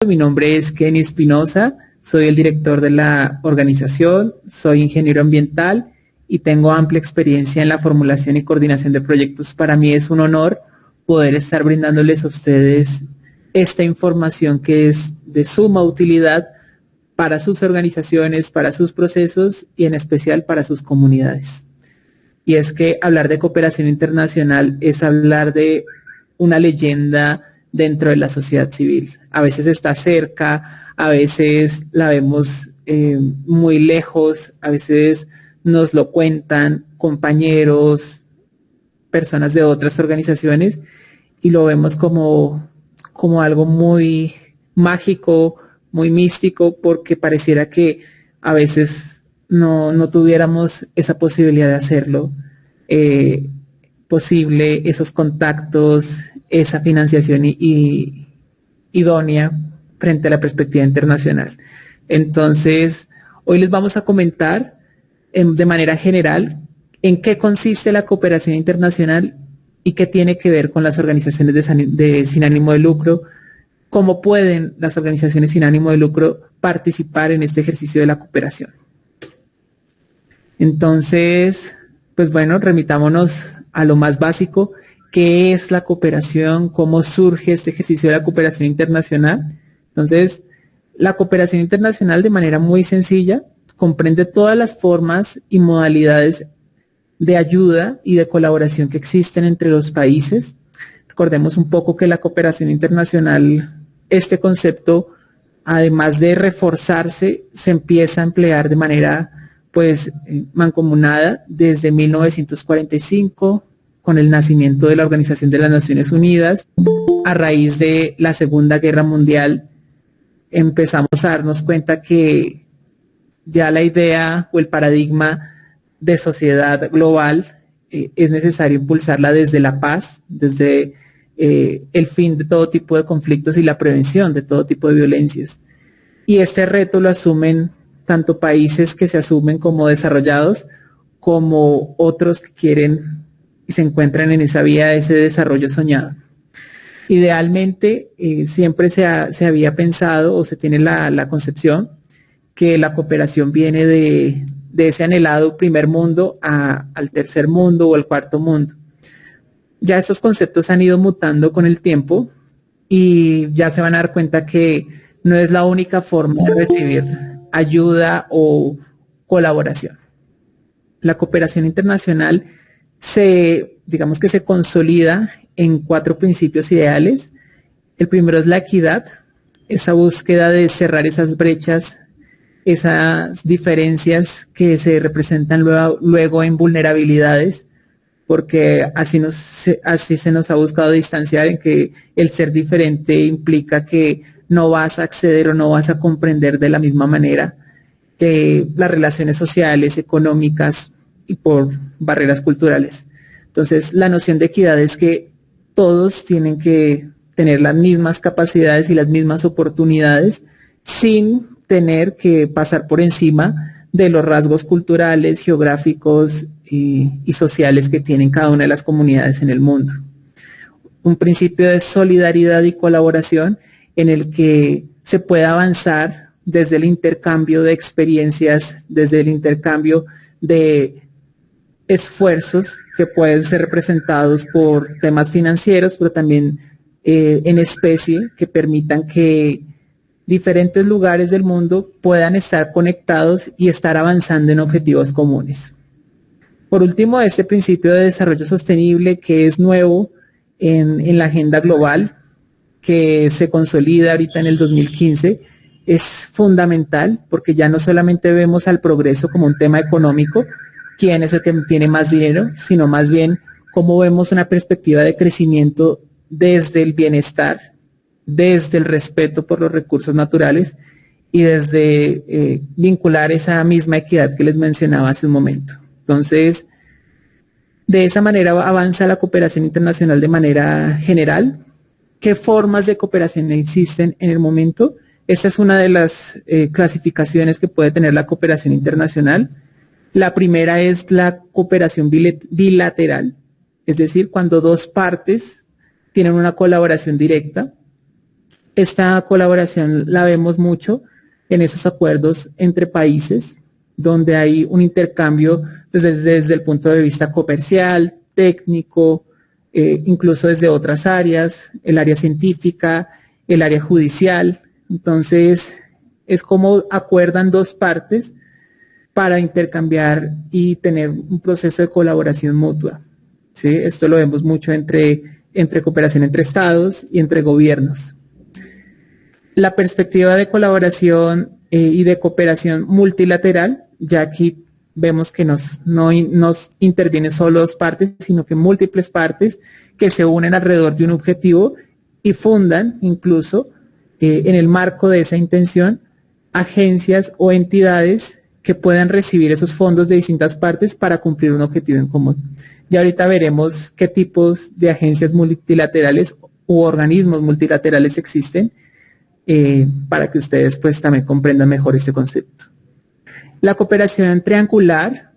Mi nombre es Kenny Espinosa, soy el director de la organización, soy ingeniero ambiental y tengo amplia experiencia en la formulación y coordinación de proyectos. Para mí es un honor poder estar brindándoles a ustedes esta información que es de suma utilidad para sus organizaciones, para sus procesos y en especial para sus comunidades. Y es que hablar de cooperación internacional es hablar de una leyenda dentro de la sociedad civil. A veces está cerca, a veces la vemos muy lejos, a veces nos lo cuentan compañeros, personas de otras organizaciones y lo vemos como algo muy mágico, muy místico, porque pareciera que a veces no tuviéramos esa posibilidad de hacerlo posible, esos contactos, esa financiación idónea frente a la perspectiva internacional. Entonces, hoy les vamos a comentar de manera general en qué consiste la cooperación internacional y qué tiene que ver con las organizaciones sin ánimo de lucro, cómo pueden las organizaciones sin ánimo de lucro participar en este ejercicio de la cooperación. Entonces, pues bueno, remitámonos a lo más básico. ¿Qué es la cooperación? ¿Cómo surge este ejercicio de la cooperación internacional? Entonces, la cooperación internacional, de manera muy sencilla, comprende todas las formas y modalidades de ayuda y de colaboración que existen entre los países. Recordemos un poco que la cooperación internacional, este concepto, además de reforzarse, se empieza a emplear de manera mancomunada desde 1945, con el nacimiento de la Organización de las Naciones Unidas. A raíz de la Segunda Guerra Mundial empezamos a darnos cuenta que ya la idea o el paradigma de sociedad global es necesario impulsarla desde la paz, desde el fin de todo tipo de conflictos y la prevención de todo tipo de violencias. Y este reto lo asumen tanto países que se asumen como desarrollados, como otros que quieren y se encuentran en esa vía de ese desarrollo soñado. Idealmente, siempre se había pensado o se tiene la concepción que la cooperación viene de ese anhelado primer mundo al tercer mundo o al cuarto mundo. Ya estos conceptos han ido mutando con el tiempo y ya se van a dar cuenta que no es la única forma de recibir ayuda o colaboración. La cooperación internacional digamos que se consolida en 4 principios ideales. El primero es la equidad, esa búsqueda de cerrar esas brechas, esas diferencias que se representan luego en vulnerabilidades, porque así se nos ha buscado distanciar en que el ser diferente implica que no vas a acceder o no vas a comprender de la misma manera las relaciones sociales, económicas y por barreras culturales. Entonces, la noción de equidad es que todos tienen que tener las mismas capacidades y las mismas oportunidades sin tener que pasar por encima de los rasgos culturales, geográficos y sociales que tienen cada una de las comunidades en el mundo. Un principio de solidaridad y colaboración en el que se puede avanzar desde el intercambio de experiencias, desde el intercambio de esfuerzos que pueden ser representados por temas financieros, pero también en especie, que permitan que diferentes lugares del mundo puedan estar conectados y estar avanzando en objetivos comunes. Por último, este principio de desarrollo sostenible, que es nuevo en la agenda global, que se consolida ahorita en el 2015, es fundamental porque ya no solamente vemos al progreso como un tema económico, quién es el que tiene más dinero, sino más bien cómo vemos una perspectiva de crecimiento desde el bienestar, desde el respeto por los recursos naturales y desde vincular esa misma equidad que les mencionaba hace un momento. Entonces, de esa manera avanza la cooperación internacional de manera general. ¿Qué formas de cooperación existen en el momento? Esta es una de las clasificaciones que puede tener la cooperación internacional. La primera es la cooperación bilateral, es decir, cuando dos partes tienen una colaboración directa. Esta colaboración la vemos mucho en esos acuerdos entre países, donde hay un intercambio desde el punto de vista comercial, técnico, incluso desde otras áreas, el área científica, el área judicial. Entonces, es como acuerdan dos partes para intercambiar y tener un proceso de colaboración mutua. ¿Sí? Esto lo vemos mucho entre cooperación entre estados y entre gobiernos. La perspectiva de colaboración y de cooperación multilateral, ya aquí vemos que no nos intervienen solo dos partes, sino que múltiples partes que se unen alrededor de un objetivo y fundan incluso en el marco de esa intención agencias o entidades que puedan recibir esos fondos de distintas partes para cumplir un objetivo en común. Y ahorita veremos qué tipos de agencias multilaterales u organismos multilaterales existen para que ustedes pues también comprendan mejor este concepto. La cooperación triangular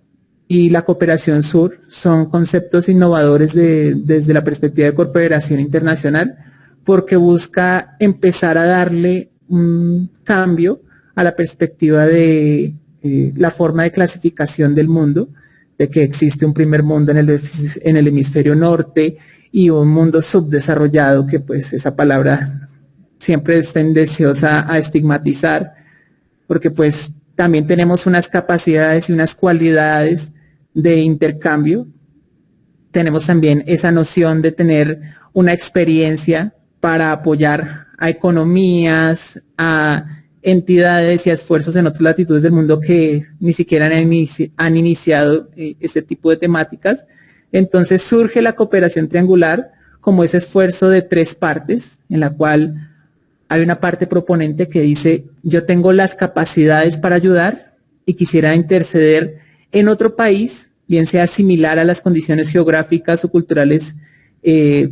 y la cooperación sur son conceptos innovadores desde la perspectiva de cooperación internacional, porque busca empezar a darle un cambio a la perspectiva de la forma de clasificación del mundo, de que existe un primer mundo en el hemisferio norte y un mundo subdesarrollado, que pues esa palabra siempre es tendenciosa a estigmatizar, porque pues también tenemos unas capacidades y unas cualidades de intercambio. Tenemos también esa noción de tener una experiencia para apoyar a economías, a entidades y a esfuerzos en otras latitudes del mundo que ni siquiera han iniciado este tipo de temáticas. Entonces surge la cooperación triangular como ese esfuerzo de tres partes, en la cual hay una parte proponente que dice, yo tengo las capacidades para ayudar y quisiera interceder en otro país, bien sea similar a las condiciones geográficas o culturales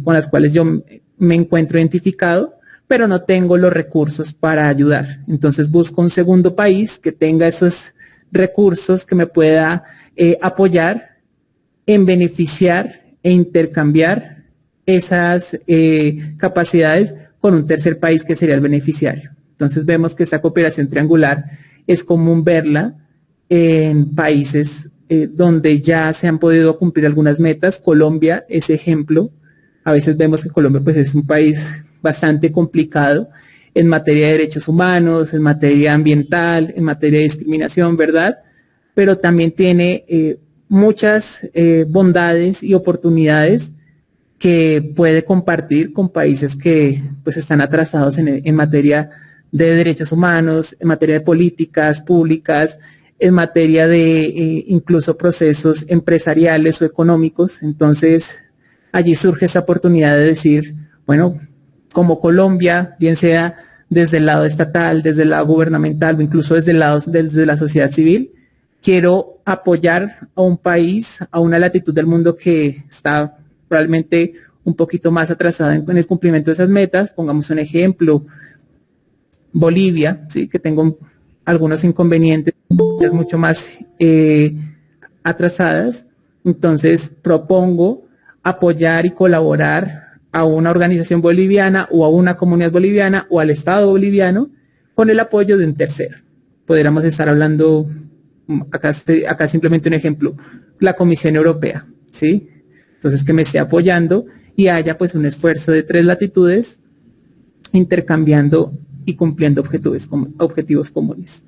con las cuales yo me encuentro identificado, pero no tengo los recursos para ayudar. Entonces busco un segundo país que tenga esos recursos, que me pueda apoyar en beneficiar e intercambiar esas capacidades con un tercer país que sería el beneficiario. Entonces vemos que esta cooperación triangular es común verla en países donde ya se han podido cumplir algunas metas. Colombia es ejemplo. A veces vemos que Colombia pues, es un país bastante complicado en materia de derechos humanos, en materia ambiental, en materia de discriminación, ¿verdad? Pero también tiene muchas bondades y oportunidades que puede compartir con países que pues están atrasados en materia de derechos humanos, en materia de políticas públicas, en materia de incluso procesos empresariales o económicos. Entonces, allí surge esa oportunidad de decir, bueno, como Colombia, bien sea desde el lado estatal, desde el lado gubernamental o incluso desde la sociedad civil, quiero apoyar a un país, a una latitud del mundo que está probablemente un poquito más atrasada en el cumplimiento de esas metas. Pongamos un ejemplo, Bolivia, ¿sí? Que tengo algunos inconvenientes mucho más atrasadas. Entonces propongo apoyar y colaborar a una organización boliviana o a una comunidad boliviana o al Estado boliviano con el apoyo de un tercero. Podríamos estar hablando, acá simplemente un ejemplo, la Comisión Europea, ¿sí? Entonces que me esté apoyando y haya pues un esfuerzo de tres latitudes intercambiando y cumpliendo objetivos comunes.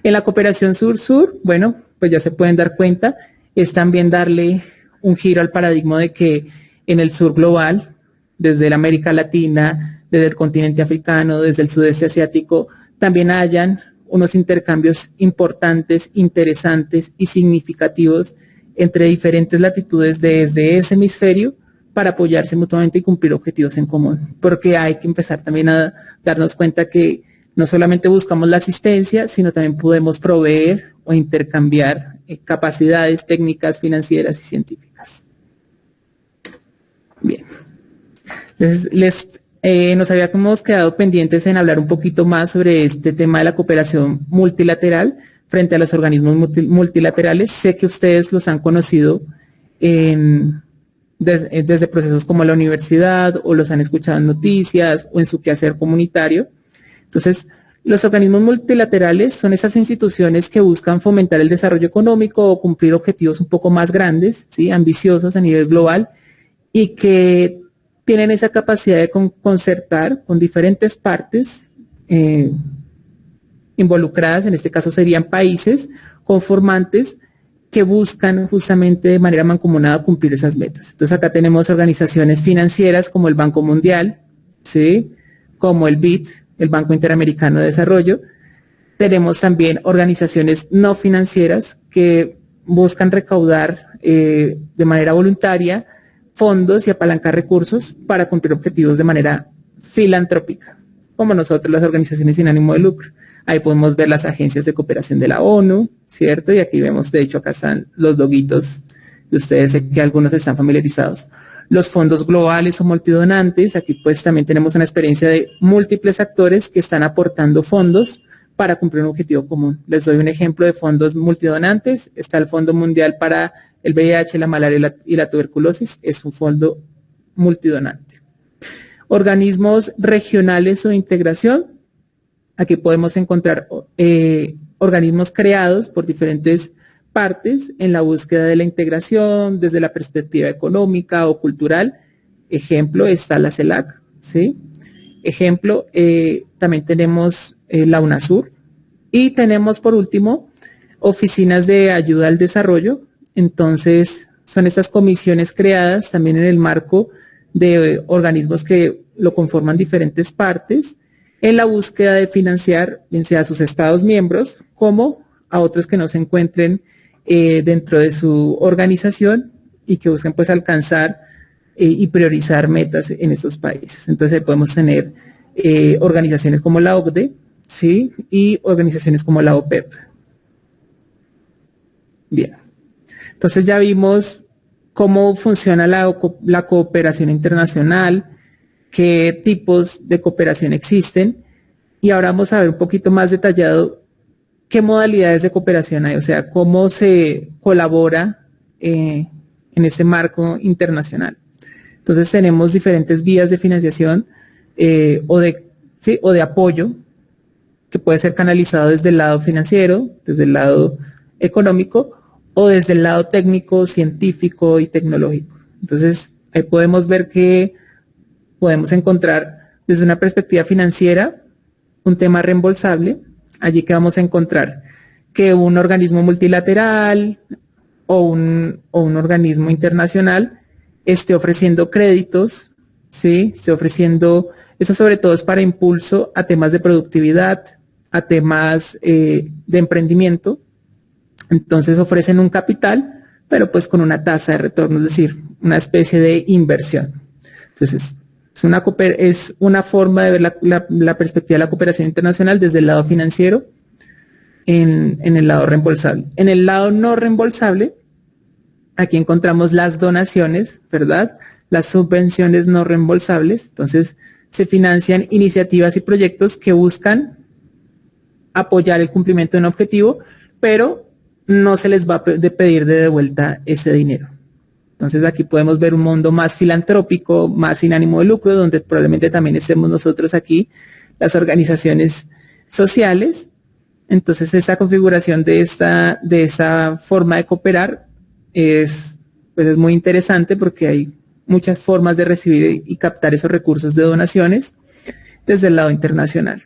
En la cooperación sur-sur, bueno, pues ya se pueden dar cuenta, es también darle un giro al paradigma de que en el sur global, desde la América Latina, desde el continente africano, desde el sudeste asiático, también hayan unos intercambios importantes, interesantes y significativos entre diferentes latitudes desde ese hemisferio para apoyarse mutuamente y cumplir objetivos en común. Porque hay que empezar también a darnos cuenta que no solamente buscamos la asistencia, sino también podemos proveer o intercambiar capacidades técnicas, financieras y científicas. Bien. Nos habíamos quedado pendientes en hablar un poquito más sobre este tema de la cooperación multilateral frente a los organismos multilaterales. Sé que ustedes los han conocido en desde procesos como la universidad o los han escuchado en noticias o en su quehacer comunitario. Entonces, los organismos multilaterales son esas instituciones que buscan fomentar el desarrollo económico o cumplir objetivos un poco más grandes, ¿sí? Ambiciosos a nivel global, y que tienen esa capacidad de concertar con diferentes partes involucradas, en este caso serían países conformantes, que buscan justamente de manera mancomunada cumplir esas metas. Entonces acá tenemos organizaciones financieras como el Banco Mundial, ¿sí? Como el BID, el Banco Interamericano de Desarrollo. Tenemos también organizaciones no financieras que buscan recaudar de manera voluntaria fondos y apalancar recursos para cumplir objetivos de manera filantrópica, como nosotros, las organizaciones sin ánimo de lucro. Ahí podemos ver las agencias de cooperación de la ONU, ¿cierto? Y aquí vemos, de hecho, acá están los loguitos de ustedes, sé que algunos están familiarizados. Los fondos globales o multidonantes, aquí pues también tenemos una experiencia de múltiples actores que están aportando fondos para cumplir un objetivo común. Les doy un ejemplo de fondos multidonantes. Está el Fondo Mundial para el VIH, la malaria y la tuberculosis, es un fondo multidonante. Organismos regionales o de integración. Aquí podemos encontrar organismos creados por diferentes partes en la búsqueda de la integración desde la perspectiva económica o cultural. Ejemplo, está la CELAC, ¿sí? Ejemplo, también tenemos la UNASUR y tenemos por último oficinas de ayuda al desarrollo. Entonces, son estas comisiones creadas también en el marco de organismos que lo conforman diferentes partes, en la búsqueda de financiar, bien sea a sus estados miembros, como a otros que no se encuentren dentro de su organización y que busquen pues alcanzar y priorizar metas en estos países. Entonces podemos tener organizaciones como la OCDE, ¿sí? Y organizaciones como la OPEP. Bien. Entonces ya vimos cómo funciona la cooperación internacional, qué tipos de cooperación existen, y ahora vamos a ver un poquito más detallado qué modalidades de cooperación hay, o sea, cómo se colabora en este marco internacional. Entonces tenemos diferentes vías de financiación o de apoyo que puede ser canalizado desde el lado financiero, desde el lado económico o desde el lado técnico, científico y tecnológico. Entonces ahí podemos ver que podemos encontrar desde una perspectiva financiera un tema reembolsable. Allí que vamos a encontrar que un organismo multilateral o un organismo internacional esté ofreciendo créditos, ¿sí? Esté ofreciendo, eso sobre todo es para impulso a temas de productividad, a temas de emprendimiento. Entonces ofrecen un capital, pero pues con una tasa de retorno, es decir, una especie de inversión. Entonces, es una forma de ver la perspectiva de la cooperación internacional desde el lado financiero en el lado reembolsable. En el lado no reembolsable, aquí encontramos las donaciones, ¿verdad? Las subvenciones no reembolsables. Entonces, se financian iniciativas y proyectos que buscan apoyar el cumplimiento de un objetivo, pero no se les va a pedir de vuelta ese dinero. Entonces aquí podemos ver un mundo más filantrópico, más sin ánimo de lucro, donde probablemente también estemos nosotros aquí, las organizaciones sociales. Entonces esta configuración de esta forma de cooperar es muy interesante porque hay muchas formas de recibir y captar esos recursos de donaciones desde el lado internacional.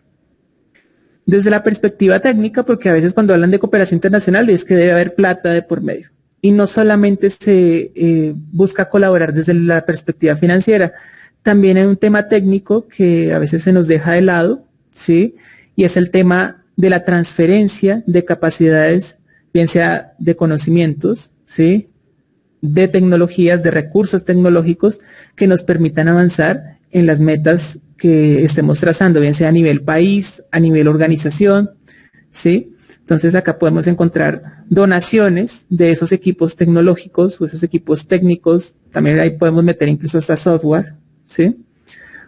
Desde la perspectiva técnica, porque a veces cuando hablan de cooperación internacional es que debe haber plata de por medio. Y no solamente se busca colaborar desde la perspectiva financiera, también hay un tema técnico que a veces se nos deja de lado, ¿sí? Y es el tema de la transferencia de capacidades, bien sea de conocimientos, ¿sí? De tecnologías, de recursos tecnológicos que nos permitan avanzar en las metas que estemos trazando, bien sea a nivel país, a nivel organización, ¿sí? Entonces acá podemos encontrar donaciones de esos equipos tecnológicos o esos equipos técnicos, también ahí podemos meter incluso hasta software, ¿sí?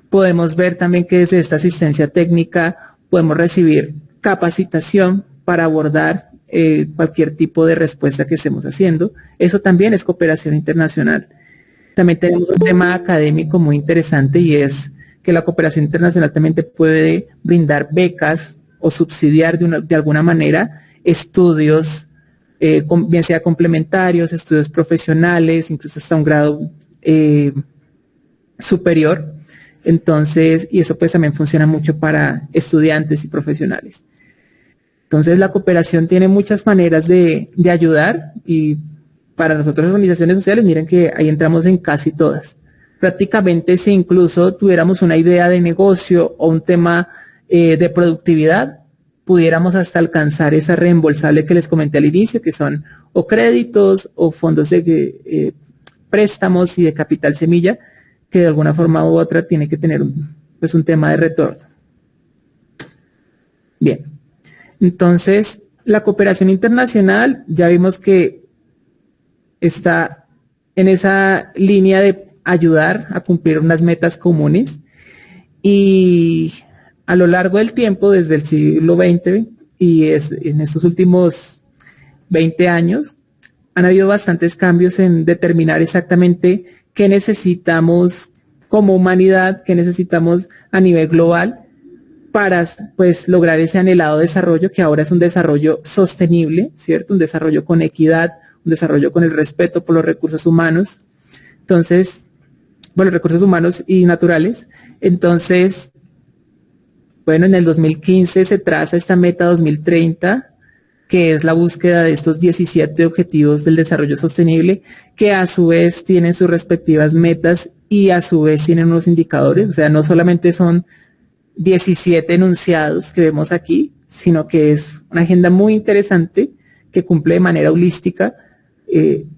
Podemos ver también que desde esta asistencia técnica podemos recibir capacitación para abordar cualquier tipo de respuesta que estemos haciendo. Eso también es cooperación internacional. También tenemos un tema académico muy interesante y es que la cooperación internacional también te puede brindar becas o subsidiar de alguna manera estudios, bien sea complementarios, estudios profesionales, incluso hasta un grado superior. Entonces, y eso pues también funciona mucho para estudiantes y profesionales. Entonces, la cooperación tiene muchas maneras de ayudar y para nosotros organizaciones sociales, miren que ahí entramos en casi todas. Prácticamente si incluso tuviéramos una idea de negocio o un tema de productividad, pudiéramos hasta alcanzar esa reembolsable que les comenté al inicio, que son o créditos o fondos de préstamos y de capital semilla, que de alguna forma u otra tiene que tener pues un tema de retorno. Bien, entonces la cooperación internacional ya vimos que está en esa línea de ayudar a cumplir unas metas comunes y a lo largo del tiempo, desde el siglo XX y en estos últimos 20 años, han habido bastantes cambios en determinar exactamente qué necesitamos como humanidad, qué necesitamos a nivel global para pues lograr ese anhelado desarrollo que ahora es un desarrollo sostenible, ¿cierto? Un desarrollo con equidad, un desarrollo con el respeto por los recursos humanos. Entonces, bueno, recursos humanos y naturales. Entonces, bueno, en el 2015 se traza esta meta 2030, que es la búsqueda de estos 17 objetivos del desarrollo sostenible, que a su vez tienen sus respectivas metas y a su vez tienen unos indicadores. O sea, no solamente son 17 enunciados que vemos aquí, sino que es una agenda muy interesante que cumple de manera holística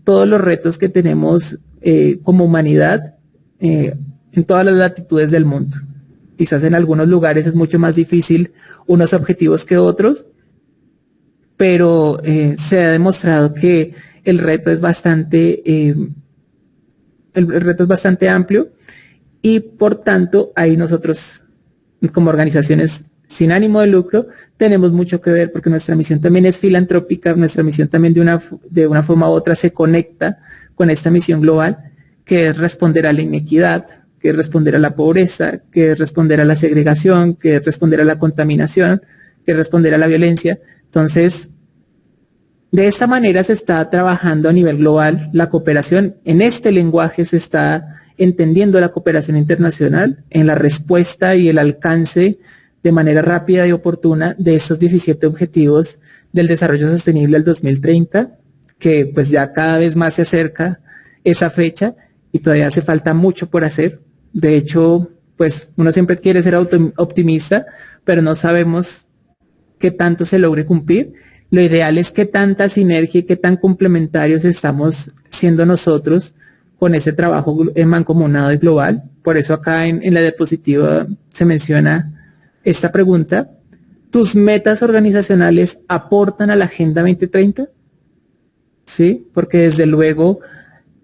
todos los retos que tenemos como humanidad en todas las latitudes del mundo. Quizás en algunos lugares es mucho más difícil unos objetivos que otros, pero se ha demostrado que el reto es bastante amplio y por tanto ahí nosotros como organizaciones sin ánimo de lucro tenemos mucho que ver porque nuestra misión también es filantrópica, nuestra misión también de una forma u otra se conecta con esta misión global que es responder a la inequidad, que es responder a la pobreza, que es responder a la segregación, que es responder a la contaminación, que es responder a la violencia. Entonces, de esta manera se está trabajando a nivel global la cooperación. En este lenguaje se está entendiendo la cooperación internacional en la respuesta y el alcance de manera rápida y oportuna de estos 17 objetivos del desarrollo sostenible al 2030, que pues ya cada vez más se acerca esa fecha y todavía hace falta mucho por hacer. De hecho, pues uno siempre quiere ser optimista, pero no sabemos qué tanto se logre cumplir. Lo ideal es que tanta sinergia y qué tan complementarios estamos siendo nosotros con ese trabajo mancomunado y global. Por eso acá en la diapositiva se menciona esta pregunta. ¿Tus metas organizacionales aportan a la Agenda 2030? Sí, porque desde luego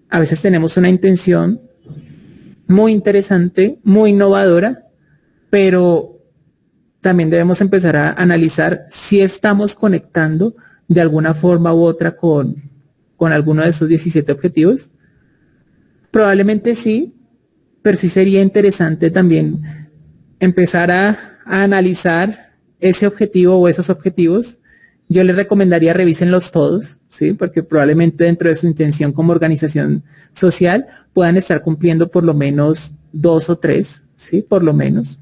a veces tenemos una intención muy interesante, muy innovadora, pero también debemos empezar a analizar si estamos conectando de alguna forma u otra con alguno de esos 17 objetivos. Probablemente sí, pero sí sería interesante también empezar a analizar ese objetivo o esos objetivos. Yo les recomendaría revísenlos todos, ¿sí? Porque probablemente dentro de su intención como organización social puedan estar cumpliendo por lo menos 2 o 3, ¿sí? Por lo menos.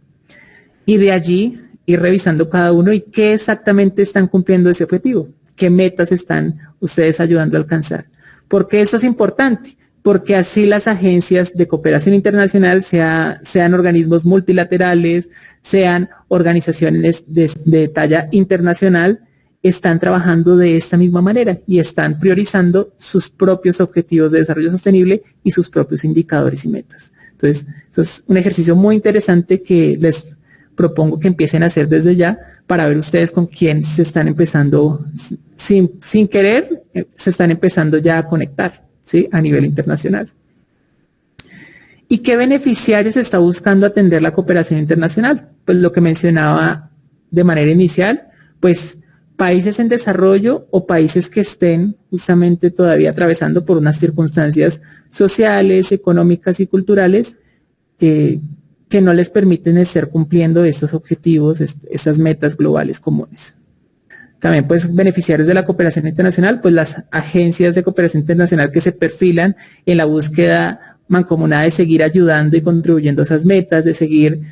Y de allí ir revisando cada uno y qué exactamente están cumpliendo ese objetivo, qué metas están ustedes ayudando a alcanzar. ¿Por qué eso es importante? Porque así las agencias de cooperación internacional sean organismos multilaterales, sean organizaciones de talla internacional, están trabajando de esta misma manera y están priorizando sus propios objetivos de desarrollo sostenible y sus propios indicadores y metas. Entonces, eso es un ejercicio muy interesante que les propongo que empiecen a hacer desde ya para ver ustedes con quién se están empezando, sin querer, se están empezando ya a conectar, ¿sí? A nivel internacional. ¿Y qué beneficiarios está buscando atender la cooperación internacional? Pues lo que mencionaba de manera inicial, pues países en desarrollo o países que estén justamente todavía atravesando por unas circunstancias sociales, económicas y culturales que no les permiten estar cumpliendo estos objetivos, esas metas globales comunes. También, pues, beneficiarios de la cooperación internacional, pues las agencias de cooperación internacional que se perfilan en la búsqueda mancomunada de seguir ayudando y contribuyendo a esas metas, de seguir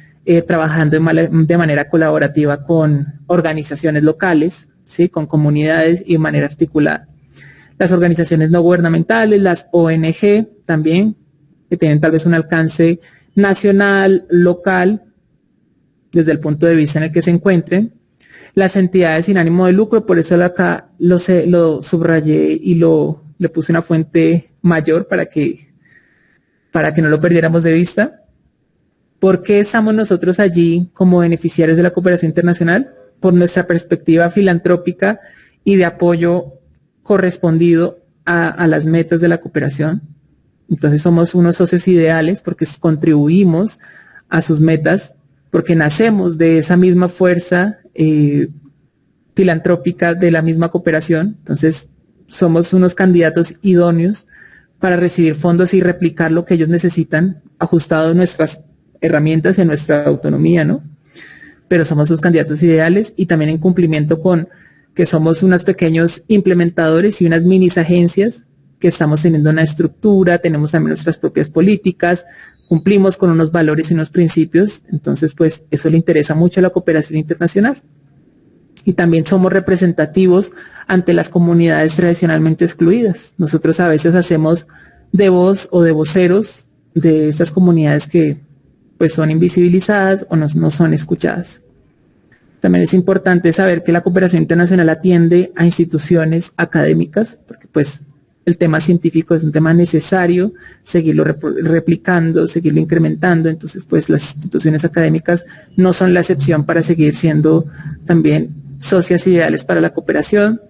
trabajando de manera colaborativa con organizaciones locales, ¿sí? Con comunidades y de manera articulada. Las organizaciones no gubernamentales, las ONG también, que tienen tal vez un alcance nacional, local, desde el punto de vista en el que se encuentren. Las entidades sin ánimo de lucro, por eso acá lo subrayé y le puse una fuente mayor para que no lo perdiéramos de vista. ¿Por qué estamos nosotros allí como beneficiarios de la cooperación internacional? Por nuestra perspectiva filantrópica y de apoyo correspondido a las metas de la cooperación. Entonces somos unos socios ideales porque contribuimos a sus metas, porque nacemos de esa misma fuerza filantrópica de la misma cooperación. Entonces somos unos candidatos idóneos para recibir fondos y replicar lo que ellos necesitan, ajustado a nuestras herramientas y a nuestra autonomía, ¿no? Pero somos sus candidatos ideales y también en cumplimiento con que somos unos pequeños implementadores y unas minis agencias que estamos teniendo una estructura, tenemos también nuestras propias políticas, cumplimos con unos valores y unos principios, entonces pues eso le interesa mucho a la cooperación internacional. Y también somos representativos ante las comunidades tradicionalmente excluidas. Nosotros a veces hacemos de voz o de voceros de estas comunidades que pues son invisibilizadas o no son escuchadas. También es importante saber que la cooperación internacional atiende a instituciones académicas, porque pues el tema científico es un tema necesario, seguirlo replicando, seguirlo incrementando, entonces pues las instituciones académicas no son la excepción para seguir siendo también socias ideales para la cooperación.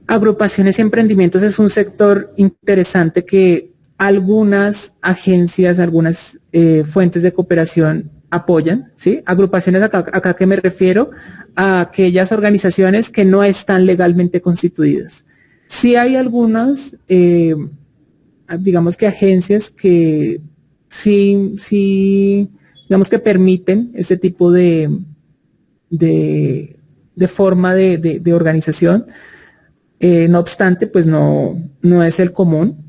Agrupaciones y emprendimientos es un sector interesante que algunas agencias, algunas fuentes de cooperación apoyan, ¿sí? Agrupaciones, acá que me refiero a aquellas organizaciones que no están legalmente constituidas. Sí hay algunas, digamos que agencias que sí, digamos que permiten este tipo de forma de organización. No obstante, pues no es el común.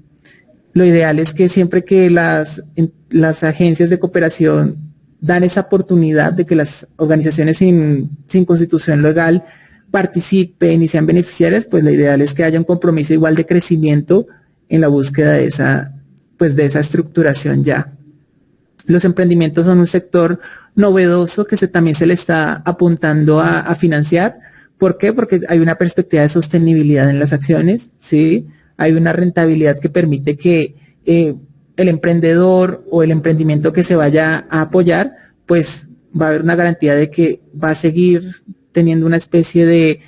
Lo ideal es que siempre que las agencias de cooperación dan esa oportunidad de que las organizaciones sin constitución legal participen y sean beneficiarias, pues lo ideal es que haya un compromiso igual de crecimiento en la búsqueda de esa estructuración ya. Los emprendimientos son un sector novedoso que también se le está apuntando a financiar. ¿Por qué? Porque hay una perspectiva de sostenibilidad en las acciones, ¿sí? Hay una rentabilidad que permite que el emprendedor o el emprendimiento que se vaya a apoyar, pues va a haber una garantía de que va a seguir teniendo una especie de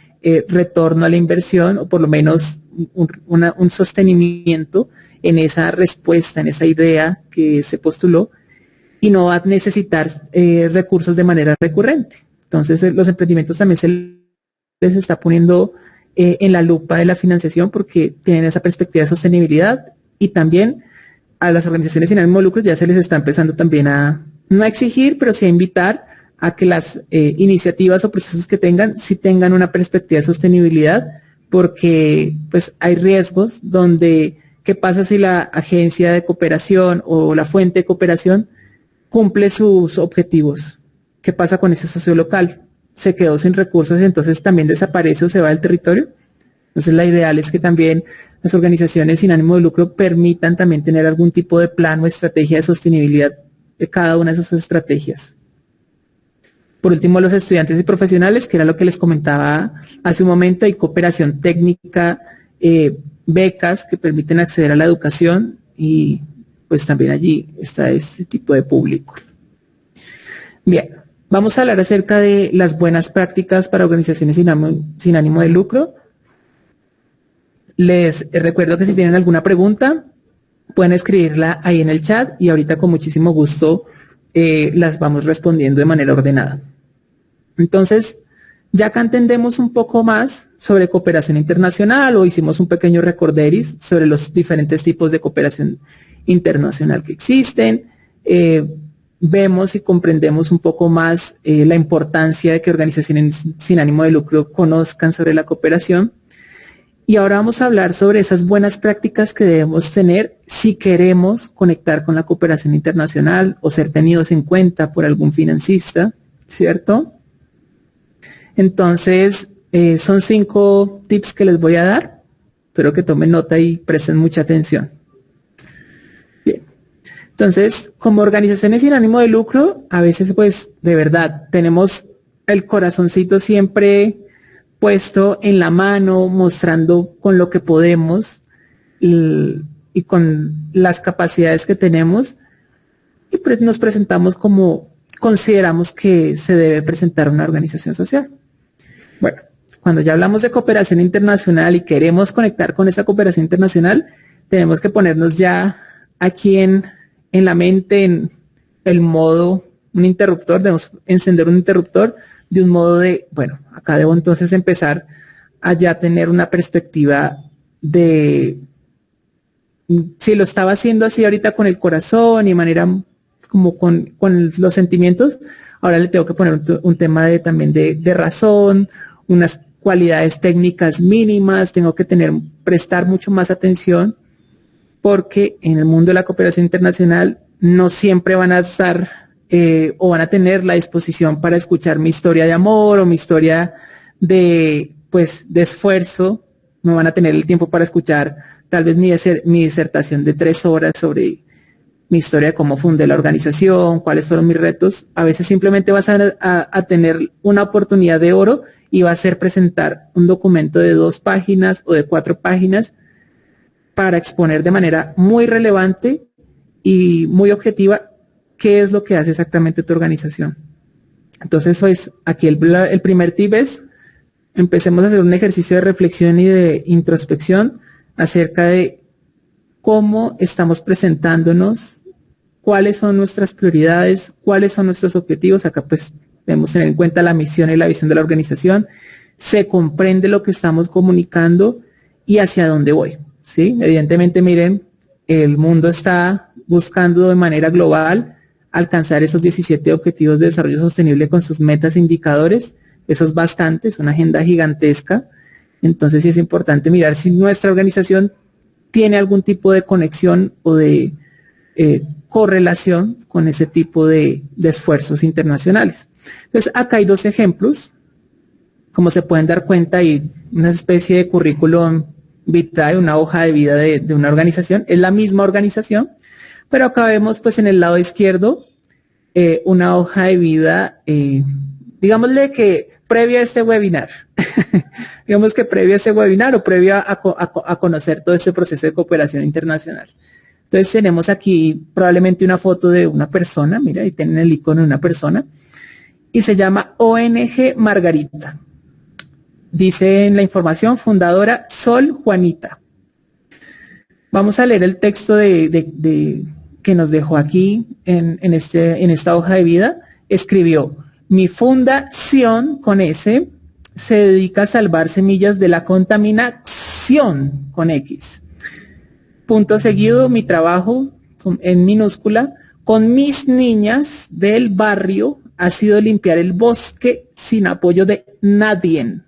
retorno a la inversión o por lo menos un sostenimiento en esa respuesta, en esa idea que se postuló y no va a necesitar recursos de manera recurrente. Entonces los emprendimientos también se les está poniendo en la lupa de la financiación porque tienen esa perspectiva de sostenibilidad y también a las organizaciones sin ánimo de lucro ya se les está empezando también no a exigir, pero sí a invitar a que las iniciativas o procesos que tengan, sí tengan una perspectiva de sostenibilidad, porque pues hay riesgos donde, ¿qué pasa si la agencia de cooperación o la fuente de cooperación cumple sus objetivos? ¿Qué pasa con ese socio local? Se quedó sin recursos y entonces también desaparece o se va del territorio. Entonces la ideal es que también las organizaciones sin ánimo de lucro permitan también tener algún tipo de plan o estrategia de sostenibilidad de cada una de esas estrategias. Por último, los estudiantes y profesionales, que era lo que les comentaba hace un momento, hay cooperación técnica, becas que permiten acceder a la educación y pues también allí está este tipo de público. Bien, vamos a hablar acerca de las buenas prácticas para organizaciones sin ánimo de lucro. Les recuerdo que si tienen alguna pregunta, pueden escribirla ahí en el chat y ahorita con muchísimo gusto las vamos respondiendo de manera ordenada. Entonces, ya acá entendemos un poco más sobre cooperación internacional o hicimos un pequeño recorderis sobre los diferentes tipos de cooperación internacional que existen. Vemos y comprendemos un poco más la importancia de que organizaciones sin ánimo de lucro conozcan sobre la cooperación. Y ahora vamos a hablar sobre esas buenas prácticas que debemos tener si queremos conectar con la cooperación internacional o ser tenidos en cuenta por algún financista, ¿cierto? Entonces, son 5 tips que les voy a dar. Espero que tomen nota y presten mucha atención. Bien. Entonces, como organizaciones sin ánimo de lucro, a veces, pues, de verdad, tenemos el corazoncito siempre puesto en la mano, mostrando con lo que podemos y con las capacidades que tenemos, y pues nos presentamos como consideramos que se debe presentar una organización social. Bueno, cuando ya hablamos de cooperación internacional y queremos conectar con esa cooperación internacional, tenemos que ponernos ya aquí en la mente, en el modo, un interruptor, debemos encender un interruptor de un modo de, bueno, acá debo entonces empezar a ya tener una perspectiva de, si lo estaba haciendo así ahorita con el corazón y manera como con los sentimientos, ahora le tengo que poner un tema también de razón, unas cualidades técnicas mínimas, tengo que prestar mucho más atención, porque en el mundo de la cooperación internacional no siempre van a estar o van a tener la disposición para escuchar mi historia de amor o mi historia de esfuerzo. No van a tener el tiempo para escuchar tal vez mi disertación de 3 horas sobre mi historia de cómo fundé la organización, cuáles fueron mis retos. A veces simplemente vas a tener una oportunidad de oro y va a ser presentar un documento de 2 páginas o de 4 páginas para exponer de manera muy relevante y muy objetiva qué es lo que hace exactamente tu organización. Entonces, pues, aquí el primer tip es, empecemos a hacer un ejercicio de reflexión y de introspección acerca de cómo estamos presentándonos, cuáles son nuestras prioridades, cuáles son nuestros objetivos. Acá, pues, debemos tener en cuenta la misión y la visión de la organización, se comprende lo que estamos comunicando y hacia dónde voy, ¿sí? Evidentemente, miren, el mundo está buscando de manera global alcanzar esos 17 objetivos de desarrollo sostenible con sus metas e indicadores. Eso es bastante, es una agenda gigantesca. Entonces sí es importante mirar si nuestra organización tiene algún tipo de conexión o de correlación con ese tipo de esfuerzos internacionales. Entonces acá hay 2 ejemplos. Como se pueden dar cuenta, hay una especie de currículum vitae, una hoja de vida de una organización. Es la misma organización, pero acá vemos, pues, en el lado izquierdo una hoja de vida, digámosle que previo a este webinar, digamos que previo a este webinar o previo a conocer todo este proceso de cooperación internacional. Entonces tenemos aquí probablemente una foto de una persona, mira, ahí tienen el icono de una persona, y se llama ONG Margarita. Dice en la información, fundadora Sol Juanita. Vamos a leer el texto que nos dejó aquí en esta hoja de vida. Escribió: mi fundación, con S, se dedica a salvar semillas de la contaminación, con X. Punto seguido, mi trabajo, en minúscula, con mis niñas del barrio ha sido limpiar el bosque sin apoyo de nadie.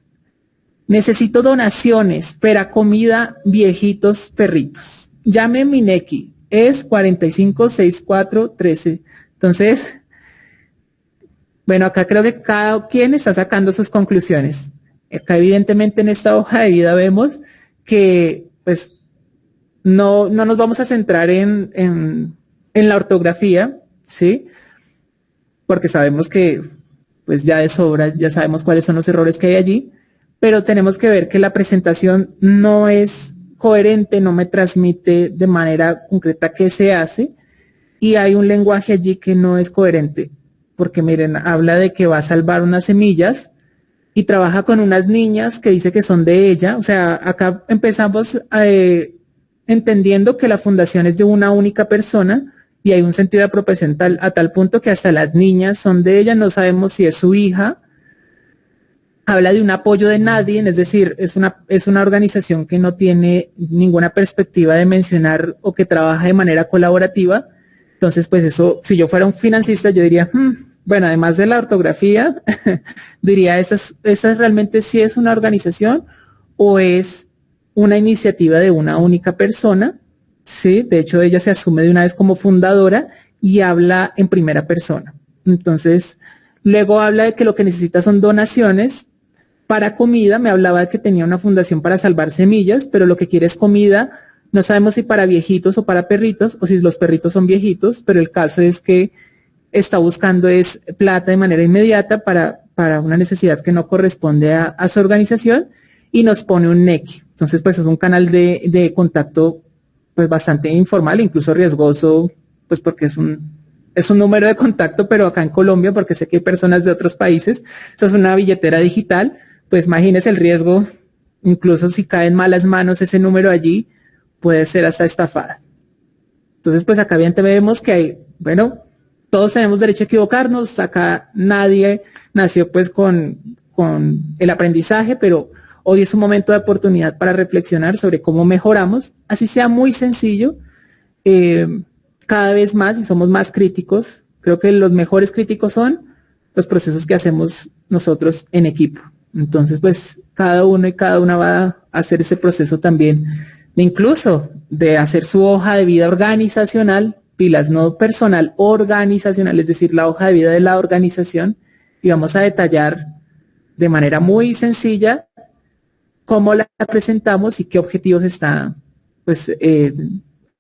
Necesito donaciones para comida, viejitos, perritos. Llame Mineki. Es 456413. Entonces, bueno, acá creo que cada quien está sacando sus conclusiones. Acá evidentemente en esta hoja de vida vemos que pues no nos vamos a centrar en la ortografía, ¿sí? Porque sabemos que pues ya de sobra, ya sabemos cuáles son los errores que hay allí, pero tenemos que ver que la presentación no es coherente, no me transmite de manera concreta qué se hace, y hay un lenguaje allí que no es coherente, porque miren, habla de que va a salvar unas semillas y trabaja con unas niñas que dice que son de ella. O sea, acá empezamos entendiendo que la fundación es de una única persona y hay un sentido de apropiación a tal punto que hasta las niñas son de ella. No sabemos si es su hija habla de un apoyo de nadie, es decir, es una organización que no tiene ninguna perspectiva de mencionar o que trabaja de manera colaborativa. Entonces, pues eso, si yo fuera un financista, yo diría, bueno, además de la ortografía, diría, ¿esa realmente sí es una organización o es una iniciativa de una única persona? Sí, de hecho ella se asume de una vez como fundadora y habla en primera persona. Entonces, luego habla de que lo que necesita son donaciones para comida. Me hablaba de que tenía una fundación para salvar semillas, pero lo que quiere es comida. No sabemos si para viejitos o para perritos, o si los perritos son viejitos, pero el caso es que está buscando es plata de manera inmediata para una necesidad que no corresponde a su organización y nos pone un NEC. Entonces, pues es un canal de contacto pues bastante informal, incluso riesgoso, pues porque es un número de contacto, pero acá en Colombia, porque sé que hay personas de otros países, eso es una billetera digital, pues imagínese el riesgo, incluso si cae en malas manos ese número allí, puede ser hasta estafada. Entonces, pues acá bien te vemos que hay, bueno, todos tenemos derecho a equivocarnos, acá nadie nació pues con el aprendizaje, pero hoy es un momento de oportunidad para reflexionar sobre cómo mejoramos, así sea muy sencillo, cada vez más y somos más críticos. Creo que los mejores críticos son los procesos que hacemos nosotros en equipo. Entonces, pues cada uno y cada una va a hacer ese proceso también, incluso de hacer su hoja de vida organizacional, pilas, no personal, organizacional, es decir, la hoja de vida de la organización, y vamos a detallar de manera muy sencilla cómo la presentamos y qué objetivos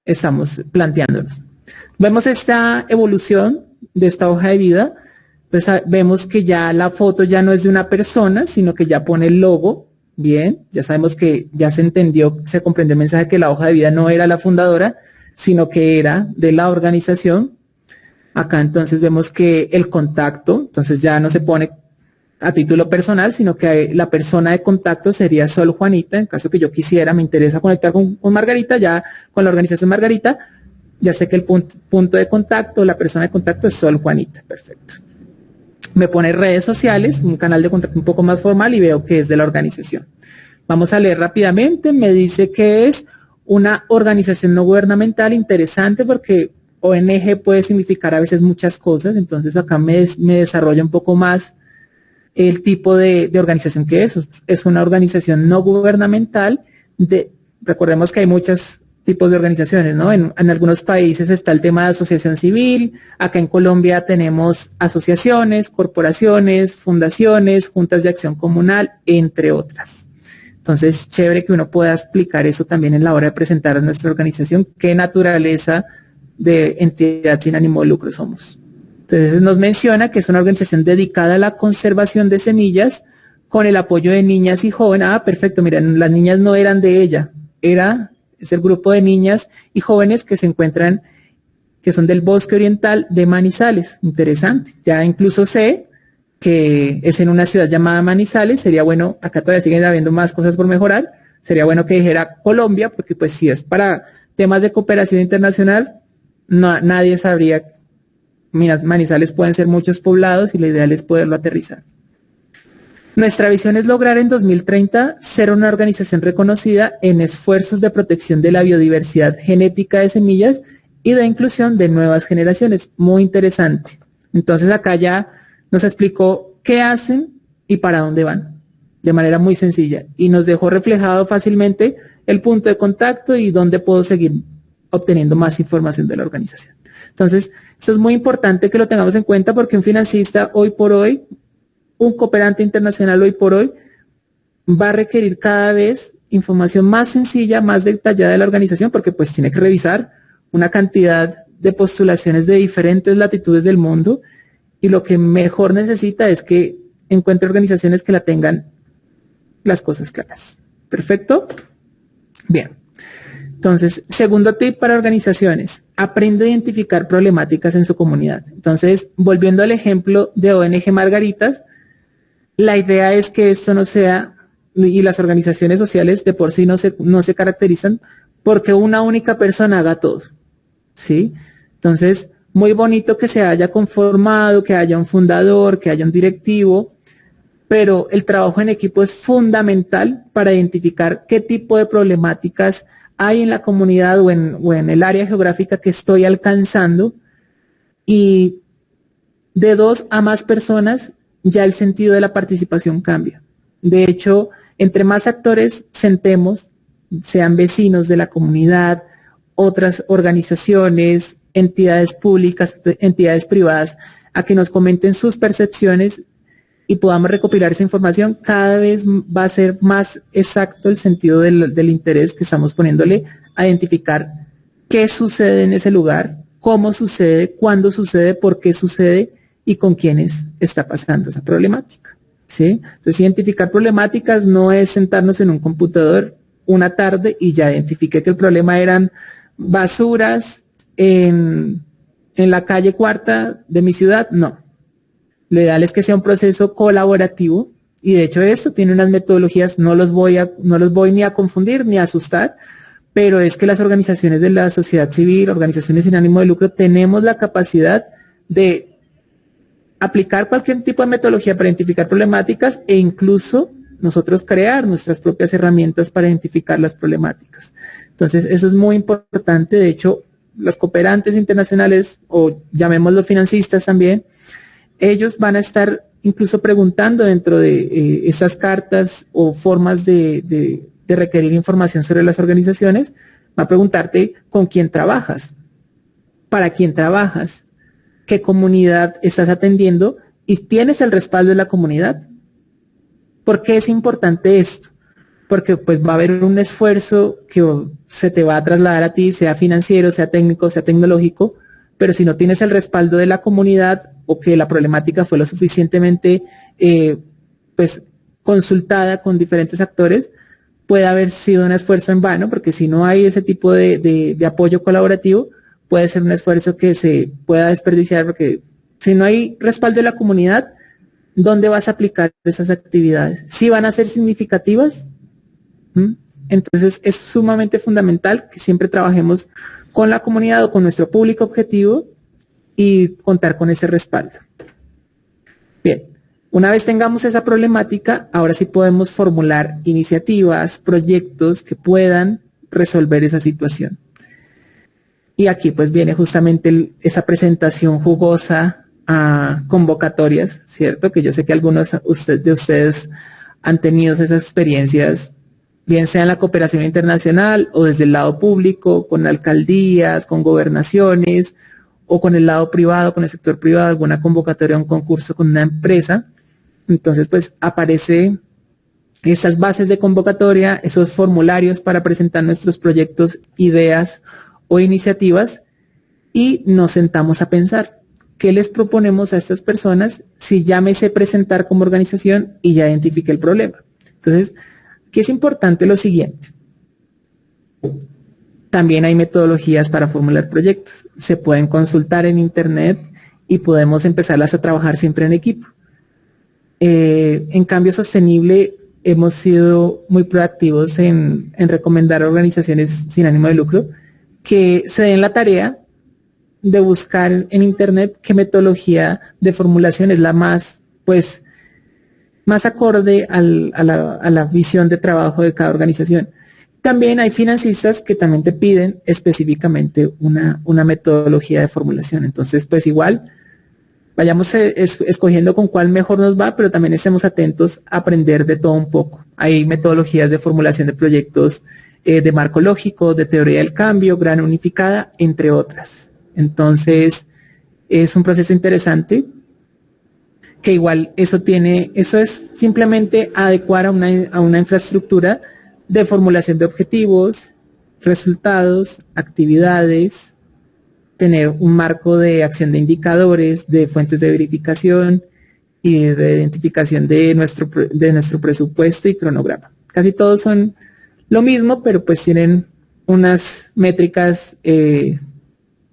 estamos planteándonos. Vemos esta evolución de esta hoja de vida, pues vemos que ya la foto ya no es de una persona, sino que ya pone el logo. Bien, ya sabemos que ya se entendió, se comprendió el mensaje que la hoja de vida no era la fundadora, sino que era de la organización. Acá entonces vemos que el contacto, entonces ya no se pone a título personal, sino que la persona de contacto sería solo Juanita. En caso que yo quisiera, me interesa conectar con Margarita, ya con la organización Margarita, ya sé que el punto de contacto, la persona de contacto es solo Juanita. Perfecto. Me pone redes sociales, un canal de contacto un poco más formal y veo que es de la organización. Vamos a leer rápidamente. Me dice que es una organización no gubernamental, interesante porque ONG puede significar a veces muchas cosas, entonces acá me desarrolla un poco más el tipo de organización que es. Es una organización no gubernamental. Recordemos que hay muchos tipos de organizaciones, ¿no? En algunos países está el tema de asociación civil, acá en Colombia tenemos asociaciones, corporaciones, fundaciones, juntas de acción comunal, entre otras. Entonces, chévere que uno pueda explicar eso también en la hora de presentar a nuestra organización, qué naturaleza de entidad sin ánimo de lucro somos. Entonces nos menciona que es una organización dedicada a la conservación de semillas con el apoyo de niñas y jóvenes. Ah, perfecto, miren, las niñas no eran de ella, es el grupo de niñas y jóvenes que se encuentran, que son del Bosque Oriental de Manizales. Interesante. Ya incluso sé que es en una ciudad llamada Manizales. Sería bueno, acá todavía siguen habiendo más cosas por mejorar. Sería bueno que dijera Colombia, porque pues si es para temas de cooperación internacional, nadie sabría. Mira, Manizales pueden ser muchos poblados y la idea es poderlo aterrizar. Nuestra visión es lograr en 2030 ser una organización reconocida en esfuerzos de protección de la biodiversidad genética de semillas y de inclusión de nuevas generaciones. Muy interesante. Entonces acá ya nos explicó qué hacen y para dónde van, de manera muy sencilla. Y nos dejó reflejado fácilmente el punto de contacto y dónde puedo seguir obteniendo más información de la organización. Entonces, esto es muy importante que lo tengamos en cuenta porque un financista hoy por hoy, un cooperante internacional hoy por hoy, va a requerir cada vez información más sencilla, más detallada de la organización, porque pues tiene que revisar una cantidad de postulaciones de diferentes latitudes del mundo y lo que mejor necesita es que encuentre organizaciones que la tengan las cosas claras. ¿Perfecto? Bien. Entonces, segundo tip para organizaciones, aprende a identificar problemáticas en su comunidad. Entonces, volviendo al ejemplo de ONG Margaritas, la idea es que esto no sea, y las organizaciones sociales de por sí no se caracterizan porque una única persona haga todo, ¿sí? Entonces, muy bonito que se haya conformado, que haya un fundador, que haya un directivo, pero el trabajo en equipo es fundamental para identificar qué tipo de problemáticas hay en la comunidad o en el área geográfica que estoy alcanzando, y de 2 a más personas ya el sentido de la participación cambia. De hecho, entre más actores sentemos, sean vecinos de la comunidad, otras organizaciones, entidades públicas, entidades privadas, a que nos comenten sus percepciones y podamos recopilar esa información, cada vez va a ser más exacto el sentido del interés que estamos poniéndole a identificar qué sucede en ese lugar, cómo sucede, cuándo sucede, por qué sucede y con quiénes está pasando esa problemática, ¿sí? Entonces, identificar problemáticas no es sentarnos en un computador una tarde y ya identifiqué que el problema eran basuras en la calle Cuarta de mi ciudad. No. Lo ideal es que sea un proceso colaborativo, y de hecho esto tiene unas metodologías, no los voy ni a confundir ni a asustar, pero es que las organizaciones de la sociedad civil, organizaciones sin ánimo de lucro, tenemos la capacidad de aplicar cualquier tipo de metodología para identificar problemáticas e incluso nosotros crear nuestras propias herramientas para identificar las problemáticas. Entonces, eso es muy importante. De hecho, los cooperantes internacionales, o llamémoslos financistas también, ellos van a estar incluso preguntando dentro de esas cartas o formas de requerir información sobre las organizaciones, va a preguntarte con quién trabajas, para quién trabajas, qué comunidad estás atendiendo y tienes el respaldo de la comunidad. ¿Por qué es importante esto? Porque pues va a haber un esfuerzo que se te va a trasladar a ti, sea financiero, sea técnico, sea tecnológico, pero si no tienes el respaldo de la comunidad o que la problemática fue lo suficientemente pues consultada con diferentes actores, puede haber sido un esfuerzo en vano, porque si no hay ese tipo de apoyo colaborativo, puede ser un esfuerzo que se pueda desperdiciar, porque si no hay respaldo de la comunidad, ¿dónde vas a aplicar esas actividades? ¿Sí van a ser significativas? Entonces es sumamente fundamental que siempre trabajemos con la comunidad o con nuestro público objetivo y contar con ese respaldo. Bien, una vez tengamos esa problemática, ahora sí podemos formular iniciativas, proyectos que puedan resolver esa situación. Y aquí pues viene justamente esa presentación jugosa a convocatorias, ¿cierto? Que yo sé que algunos de ustedes han tenido esas experiencias, bien sea en la cooperación internacional o desde el lado público, con alcaldías, con gobernaciones, o con el lado privado, con el sector privado, alguna convocatoria, un concurso con una empresa. Entonces, pues aparece esas bases de convocatoria, esos formularios para presentar nuestros proyectos, ideas o iniciativas, y nos sentamos a pensar qué les proponemos a estas personas si ya me sé presentar como organización y ya identifiqué el problema. Entonces, aquí es importante lo siguiente. También hay metodologías para formular proyectos. Se pueden consultar en internet y podemos empezarlas a trabajar siempre en equipo. En Cambio Sostenible hemos sido muy proactivos en recomendar a organizaciones sin ánimo de lucro que se den la tarea de buscar en internet qué metodología de formulación es la más acorde a la visión de trabajo de cada organización. También hay financistas que también te piden específicamente una metodología de formulación. Entonces, pues igual, vayamos escogiendo con cuál mejor nos va, pero también estemos atentos a aprender de todo un poco. Hay metodologías de formulación de proyectos de marco lógico, de teoría del cambio, gran unificada, entre otras. Entonces, es un proceso interesante que igual eso es simplemente adecuar a una infraestructura de formulación de objetivos, resultados, actividades, tener un marco de acción de indicadores, de fuentes de verificación y de identificación de nuestro presupuesto y cronograma. Casi todos son lo mismo, pero pues tienen unas métricas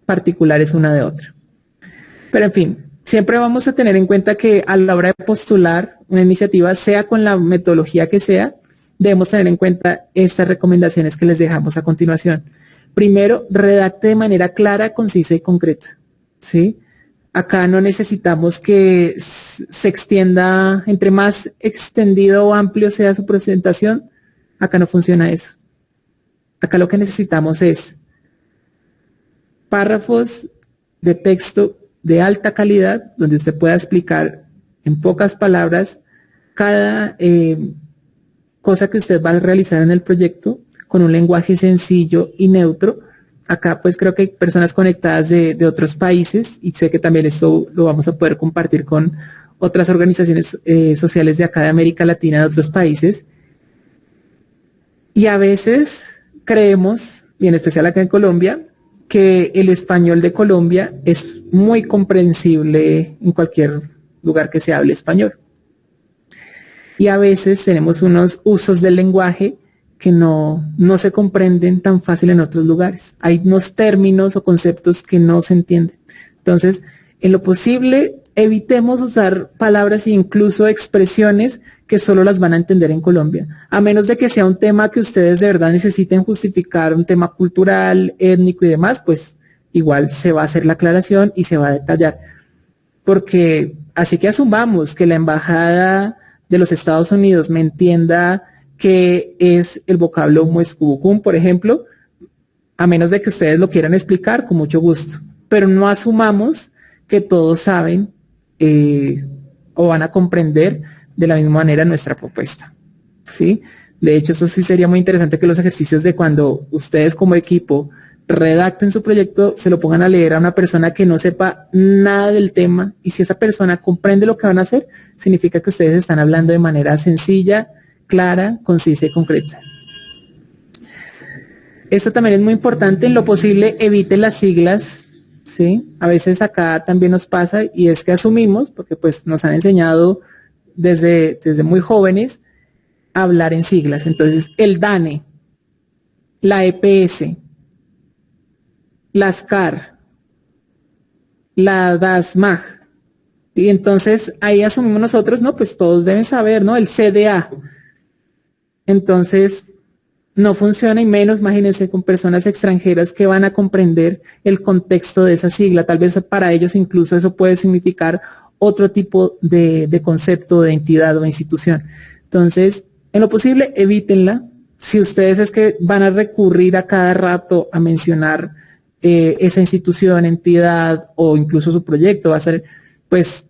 particulares una de otra. Pero en fin, siempre vamos a tener en cuenta que a la hora de postular una iniciativa, sea con la metodología que sea, debemos tener en cuenta estas recomendaciones que les dejamos a continuación. Primero, redacte de manera clara, concisa y concreta, ¿sí? Acá no necesitamos que se extienda, entre más extendido o amplio sea su presentación, acá no funciona eso. Acá lo que necesitamos es párrafos de texto de alta calidad, donde usted pueda explicar en pocas palabras cada cosa que usted va a realizar en el proyecto con un lenguaje sencillo y neutro. Acá pues creo que hay personas conectadas de otros países y sé que también esto lo vamos a poder compartir con otras organizaciones sociales de acá de América Latina, de otros países. Y a veces creemos, y en especial acá en Colombia, que el español de Colombia es muy comprensible en cualquier lugar que se hable español. Y a veces tenemos unos usos del lenguaje que no se comprenden tan fácil en otros lugares. Hay unos términos o conceptos que no se entienden. Entonces, en lo posible, evitemos usar palabras e incluso expresiones que solo las van a entender en Colombia, a menos de que sea un tema que ustedes de verdad necesiten justificar, un tema cultural, étnico y demás, pues igual se va a hacer la aclaración y se va a detallar. Porque así que asumamos que la embajada de los Estados Unidos me entienda qué es el vocablo muescubucún, por ejemplo, a menos de que ustedes lo quieran explicar, con mucho gusto. Pero no asumamos que todos saben o van a comprender de la misma manera nuestra propuesta, ¿sí? De hecho, eso sí sería muy interesante que los ejercicios de cuando ustedes como equipo redacten su proyecto, se lo pongan a leer a una persona que no sepa nada del tema, y si esa persona comprende lo que van a hacer, significa que ustedes están hablando de manera sencilla, clara, concisa y concreta. Esto también es muy importante, en lo posible evite las siglas, ¿sí? A veces acá también nos pasa y es que asumimos, porque pues nos han enseñado desde muy jóvenes a hablar en siglas. Entonces, el DANE, la EPS, la SCAR, la DASMAG. Y entonces ahí asumimos nosotros, no, pues todos deben saber, ¿no? El CDA. Entonces, no funciona, y menos, imagínense, con personas extranjeras que van a comprender el contexto de esa sigla. Tal vez para ellos incluso eso puede significar otro tipo de concepto, de entidad o institución. Entonces, en lo posible, evítenla. Si ustedes es que van a recurrir a cada rato a mencionar esa institución, entidad o incluso su proyecto, va a ser, pues,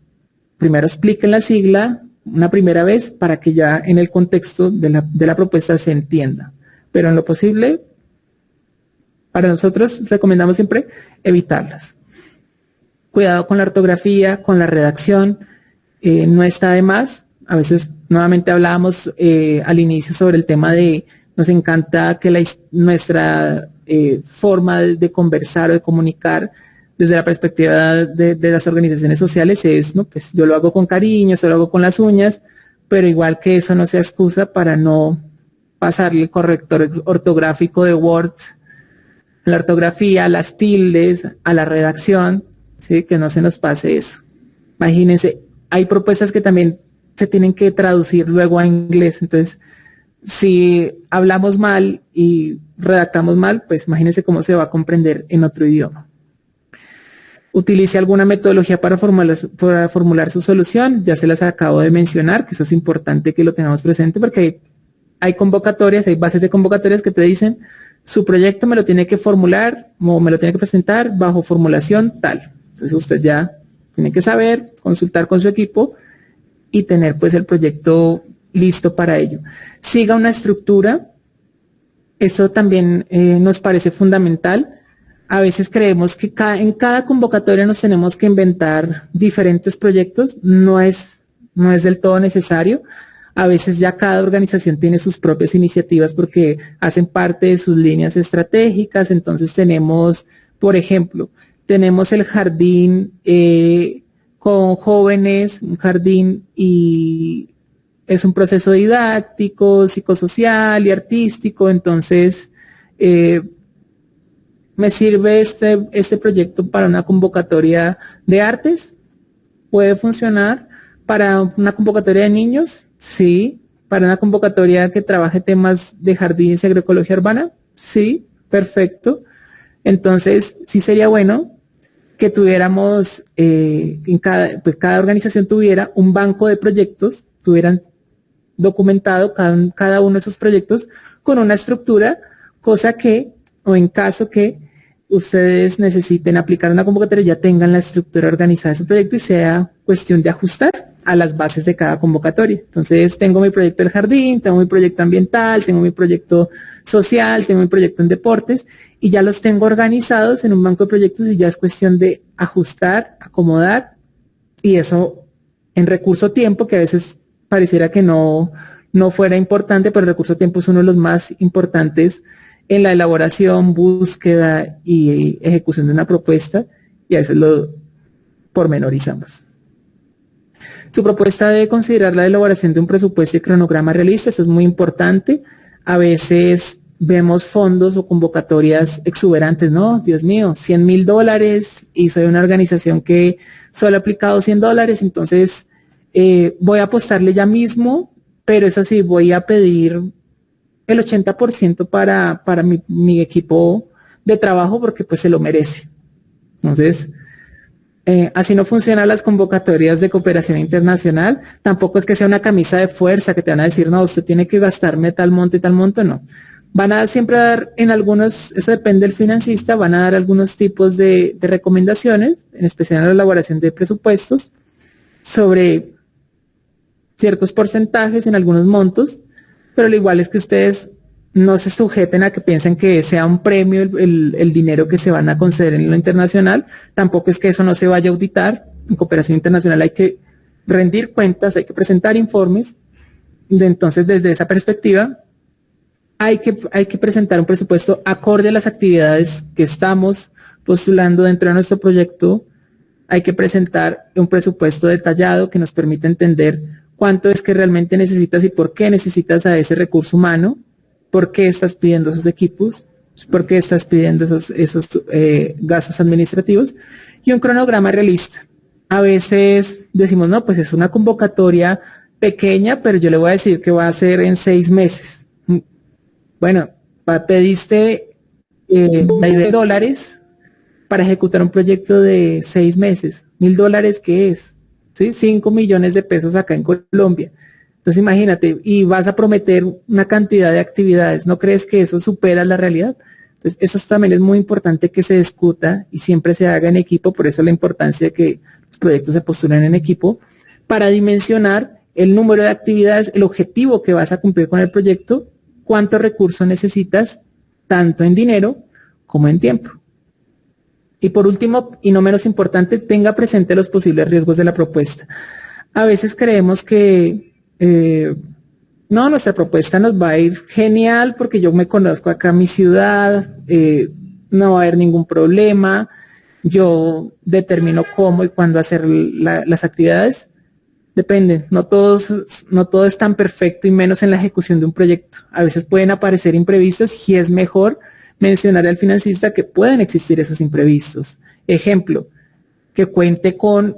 primero expliquen la sigla una primera vez para que ya en el contexto de la propuesta se entienda. Pero en lo posible, para nosotros recomendamos siempre evitarlas. Cuidado con la ortografía, con la redacción, no está de más. A veces, nuevamente hablábamos al inicio sobre el tema de, nos encanta que nuestra forma de conversar o de comunicar desde la perspectiva de las organizaciones sociales es, no, pues yo lo hago con cariño, eso lo hago con las uñas, pero igual que eso no sea excusa para no pasarle el corrector ortográfico de Word, la ortografía, a las tildes, a la redacción, ¿sí? Que no se nos pase eso. Imagínense, hay propuestas que también se tienen que traducir luego a inglés, entonces si hablamos mal y redactamos mal, pues imagínense cómo se va a comprender en otro idioma. Utilice alguna metodología para formular su solución, ya se las acabo de mencionar, que eso es importante que lo tengamos presente porque hay convocatorias, hay bases de convocatorias que te dicen su proyecto me lo tiene que formular o me lo tiene que presentar bajo formulación tal. Entonces usted ya tiene que saber, consultar con su equipo y tener pues el proyecto listo para ello. Siga una estructura, eso también nos parece fundamental. A veces creemos que en cada convocatoria nos tenemos que inventar diferentes proyectos, no es del todo necesario. A veces ya cada organización tiene sus propias iniciativas porque hacen parte de sus líneas estratégicas. Entonces tenemos, por ejemplo, tenemos el jardín con jóvenes, un jardín, y es un proceso didáctico, psicosocial y artístico. Entonces, ¿me sirve este proyecto para una convocatoria de artes? ¿Puede funcionar para una convocatoria de niños? Sí. ¿Para una convocatoria que trabaje temas de jardines y agroecología urbana? Sí, perfecto. Entonces, sí sería bueno que tuviéramos, pues cada organización tuviera un banco de proyectos, tuvieran documentado cada uno de esos proyectos con una estructura, cosa que, o en caso que ustedes necesiten aplicar una convocatoria, ya tengan la estructura organizada de ese proyecto y sea cuestión de ajustar a las bases de cada convocatoria. Entonces, tengo mi proyecto del jardín, tengo mi proyecto ambiental, tengo mi proyecto social, tengo mi proyecto en deportes, y ya los tengo organizados en un banco de proyectos y ya es cuestión de ajustar, acomodar, y eso en recurso tiempo, que a veces pareciera que no fuera importante, pero el recurso tiempo es uno de los más importantes en la elaboración, búsqueda y ejecución de una propuesta, y a veces lo pormenorizamos. Su propuesta debe considerar la elaboración de un presupuesto y cronograma realista, eso es muy importante. A veces vemos fondos o convocatorias exuberantes, no, Dios mío, $100,000 y soy una organización que solo ha aplicado $100, entonces voy a apostarle ya mismo, pero eso sí, voy a pedir el 80% para mi equipo de trabajo porque pues se lo merece. Entonces, así no funcionan las convocatorias de cooperación internacional. Tampoco es que sea una camisa de fuerza que te van a decir, no, usted tiene que gastarme tal monto y tal monto, no. Van a siempre dar en algunos, eso depende del financista, van a dar algunos tipos de recomendaciones, en especial en la elaboración de presupuestos, sobre ciertos porcentajes en algunos montos, pero lo igual es que ustedes no se sujeten a que piensen que sea un premio el dinero que se van a conceder en lo internacional. Tampoco es que eso no se vaya a auditar. En cooperación internacional hay que rendir cuentas, hay que presentar informes. Entonces, desde esa perspectiva, hay que presentar un presupuesto acorde a las actividades que estamos postulando dentro de nuestro proyecto. Hay que presentar un presupuesto detallado que nos permita entender cuánto es que realmente necesitas y por qué necesitas a ese recurso humano, por qué estás pidiendo esos equipos, por qué estás pidiendo esos gastos administrativos, y un cronograma realista. A veces decimos, no, pues es una convocatoria pequeña, pero yo le voy a decir que va a ser en 6 meses. Bueno, pediste la idea de $1,000 para ejecutar un proyecto de 6 meses. $1,000, ¿qué es? ¿Sí? 5 millones de pesos acá en Colombia. Entonces imagínate, y vas a prometer una cantidad de actividades, ¿no crees que eso supera la realidad? Entonces eso también es muy importante que se discuta y siempre se haga en equipo, por eso la importancia de que los proyectos se postulen en equipo, para dimensionar el número de actividades, el objetivo que vas a cumplir con el proyecto, cuántos recursos necesitas, tanto en dinero como en tiempo. Y por último, y no menos importante, tenga presente los posibles riesgos de la propuesta. A veces creemos que no, nuestra propuesta nos va a ir genial porque yo me conozco acá en mi ciudad, no va a haber ningún problema, yo determino cómo y cuándo hacer las actividades. Depende, no todo es tan perfecto y menos en la ejecución de un proyecto. A veces pueden aparecer imprevistos y es mejor mencionar al financista que pueden existir esos imprevistos. Ejemplo, que cuente con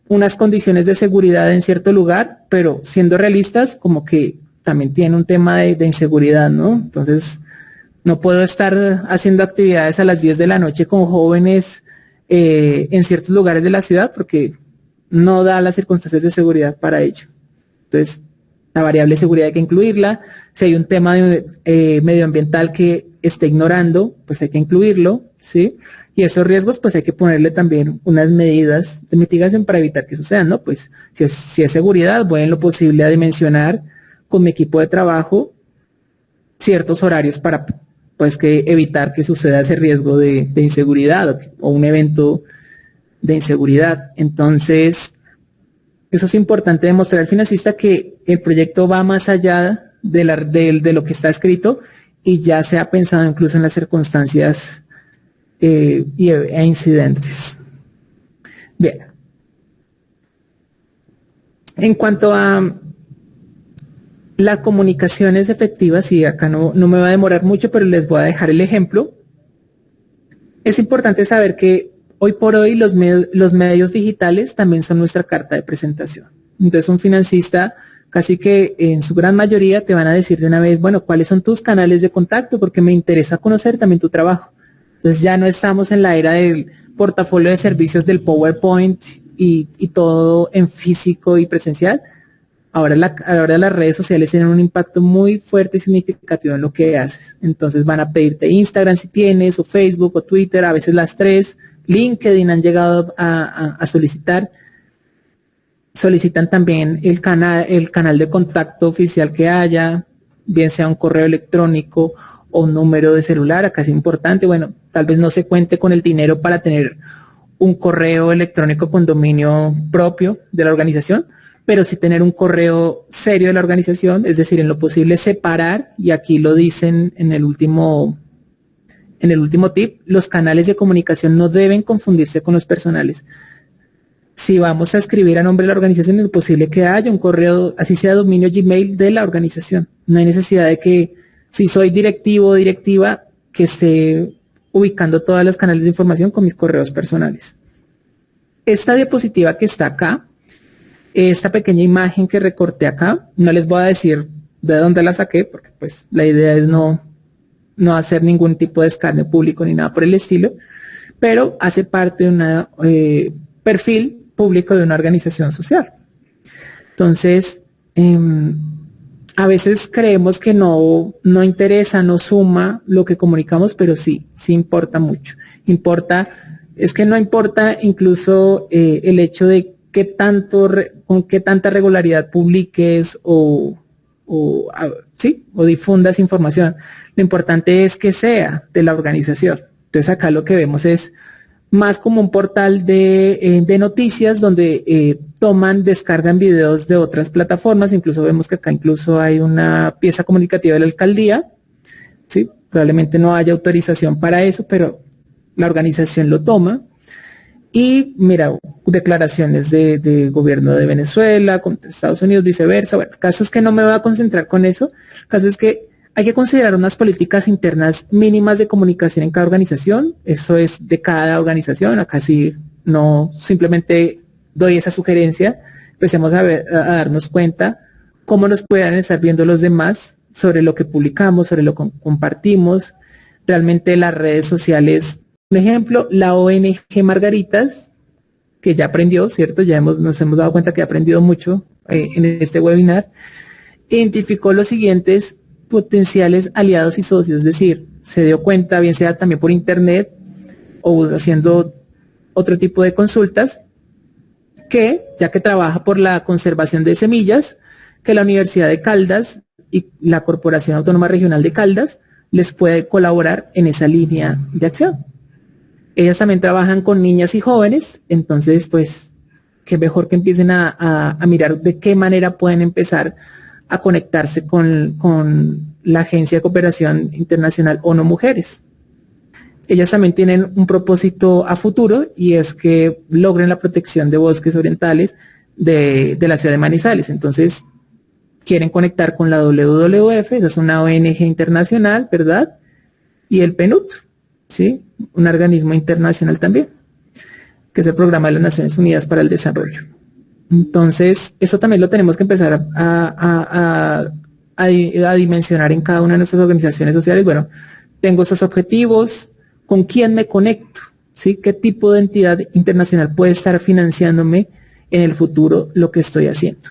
unas condiciones de seguridad en cierto lugar, pero siendo realistas, como que también tiene un tema de inseguridad, ¿no? Entonces, no puedo estar haciendo actividades a las 10 de la noche con jóvenes en ciertos lugares de la ciudad porque no da las circunstancias de seguridad para ello. Entonces, la variable de seguridad hay que incluirla. Si hay un tema medioambiental que esté ignorando, pues hay que incluirlo, ¿sí? Y esos riesgos, pues hay que ponerle también unas medidas de mitigación para evitar que sucedan, ¿no? Pues si es seguridad, voy en lo posible a dimensionar con mi equipo de trabajo ciertos horarios para, pues, evitar que suceda ese riesgo de inseguridad o un evento de inseguridad. Entonces, eso es importante demostrar al financista que el proyecto va más allá de lo que está escrito y ya se ha pensado incluso en las circunstancias e incidentes. Bien. En cuanto a las comunicaciones efectivas, y acá no me va a demorar mucho, pero les voy a dejar el ejemplo. Es importante saber que hoy por hoy los medios digitales también son nuestra carta de presentación. Entonces un financista casi que en su gran mayoría te van a decir de una vez, bueno, ¿cuáles son tus canales de contacto? Porque me interesa conocer también tu trabajo. Entonces ya no estamos en la era del portafolio de servicios del PowerPoint y todo en físico y presencial, ahora las redes sociales tienen un impacto muy fuerte y significativo en lo que haces. Entonces van a pedirte Instagram si tienes, o Facebook, o Twitter, a veces las tres. LinkedIn han llegado a solicitar. Solicitan también el canal de contacto oficial que haya, bien sea un correo electrónico o un número de celular. Acá es importante, bueno, tal vez no se cuente con el dinero para tener un correo electrónico con dominio propio de la organización, pero sí tener un correo serio de la organización, es decir, en lo posible separar, y aquí lo dicen en el último tip, los canales de comunicación no deben confundirse con los personales. Si vamos a escribir a nombre de la organización, es posible que haya un correo, así sea dominio Gmail de la organización. No hay necesidad de que, si soy directivo o directiva, que esté ubicando todos los canales de información con mis correos personales. Esta diapositiva que está acá, esta pequeña imagen que recorté acá, no les voy a decir de dónde la saqué, porque pues la idea es no hacer ningún tipo de escarnio público ni nada por el estilo, pero hace parte de un perfil público de una organización social. Entonces, a veces creemos que no interesa, no suma lo que comunicamos, pero sí importa mucho. Es que no importa incluso el hecho de con qué tanta regularidad publiques o difundas información. Lo importante es que sea de la organización. Entonces acá lo que vemos es más como un portal de noticias donde descargan videos de otras plataformas. Incluso vemos que acá incluso hay una pieza comunicativa de la alcaldía, ¿sí? Probablemente no haya autorización para eso, pero la organización lo toma. Y mira, declaraciones de gobierno de Venezuela, contra Estados Unidos, viceversa. Bueno, el caso es que no me voy a concentrar con eso. El caso es que hay que considerar unas políticas internas mínimas de comunicación en cada organización. Eso es de cada organización. Acá sí no simplemente doy esa sugerencia. Empecemos a darnos cuenta cómo nos puedan estar viendo los demás sobre lo que publicamos, sobre lo que compartimos. Realmente las redes sociales, por ejemplo, la ONG Margaritas, que ya aprendió, ¿cierto? Nos hemos dado cuenta que ha aprendido mucho en este webinar, identificó los siguientes potenciales aliados y socios, es decir, se dio cuenta, bien sea también por internet o haciendo otro tipo de consultas, que ya que trabaja por la conservación de semillas, que la Universidad de Caldas y la Corporación Autónoma Regional de Caldas les puede colaborar en esa línea de acción. Ellas también trabajan con niñas y jóvenes, entonces pues qué mejor que empiecen a mirar de qué manera pueden empezar a conectarse con la Agencia de Cooperación Internacional ONU Mujeres. Ellas también tienen un propósito a futuro, y es que logren la protección de bosques orientales de la ciudad de Manizales. Entonces quieren conectar con la WWF, esa es una ONG internacional, ¿verdad? Y el PNUD, ¿sí? Un organismo internacional también, que es el Programa de las Naciones Unidas para el Desarrollo. Entonces, eso también lo tenemos que empezar a dimensionar en cada una de nuestras organizaciones sociales. Bueno, tengo esos objetivos, ¿con quién me conecto? ¿Sí? ¿Qué tipo de entidad internacional puede estar financiándome en el futuro lo que estoy haciendo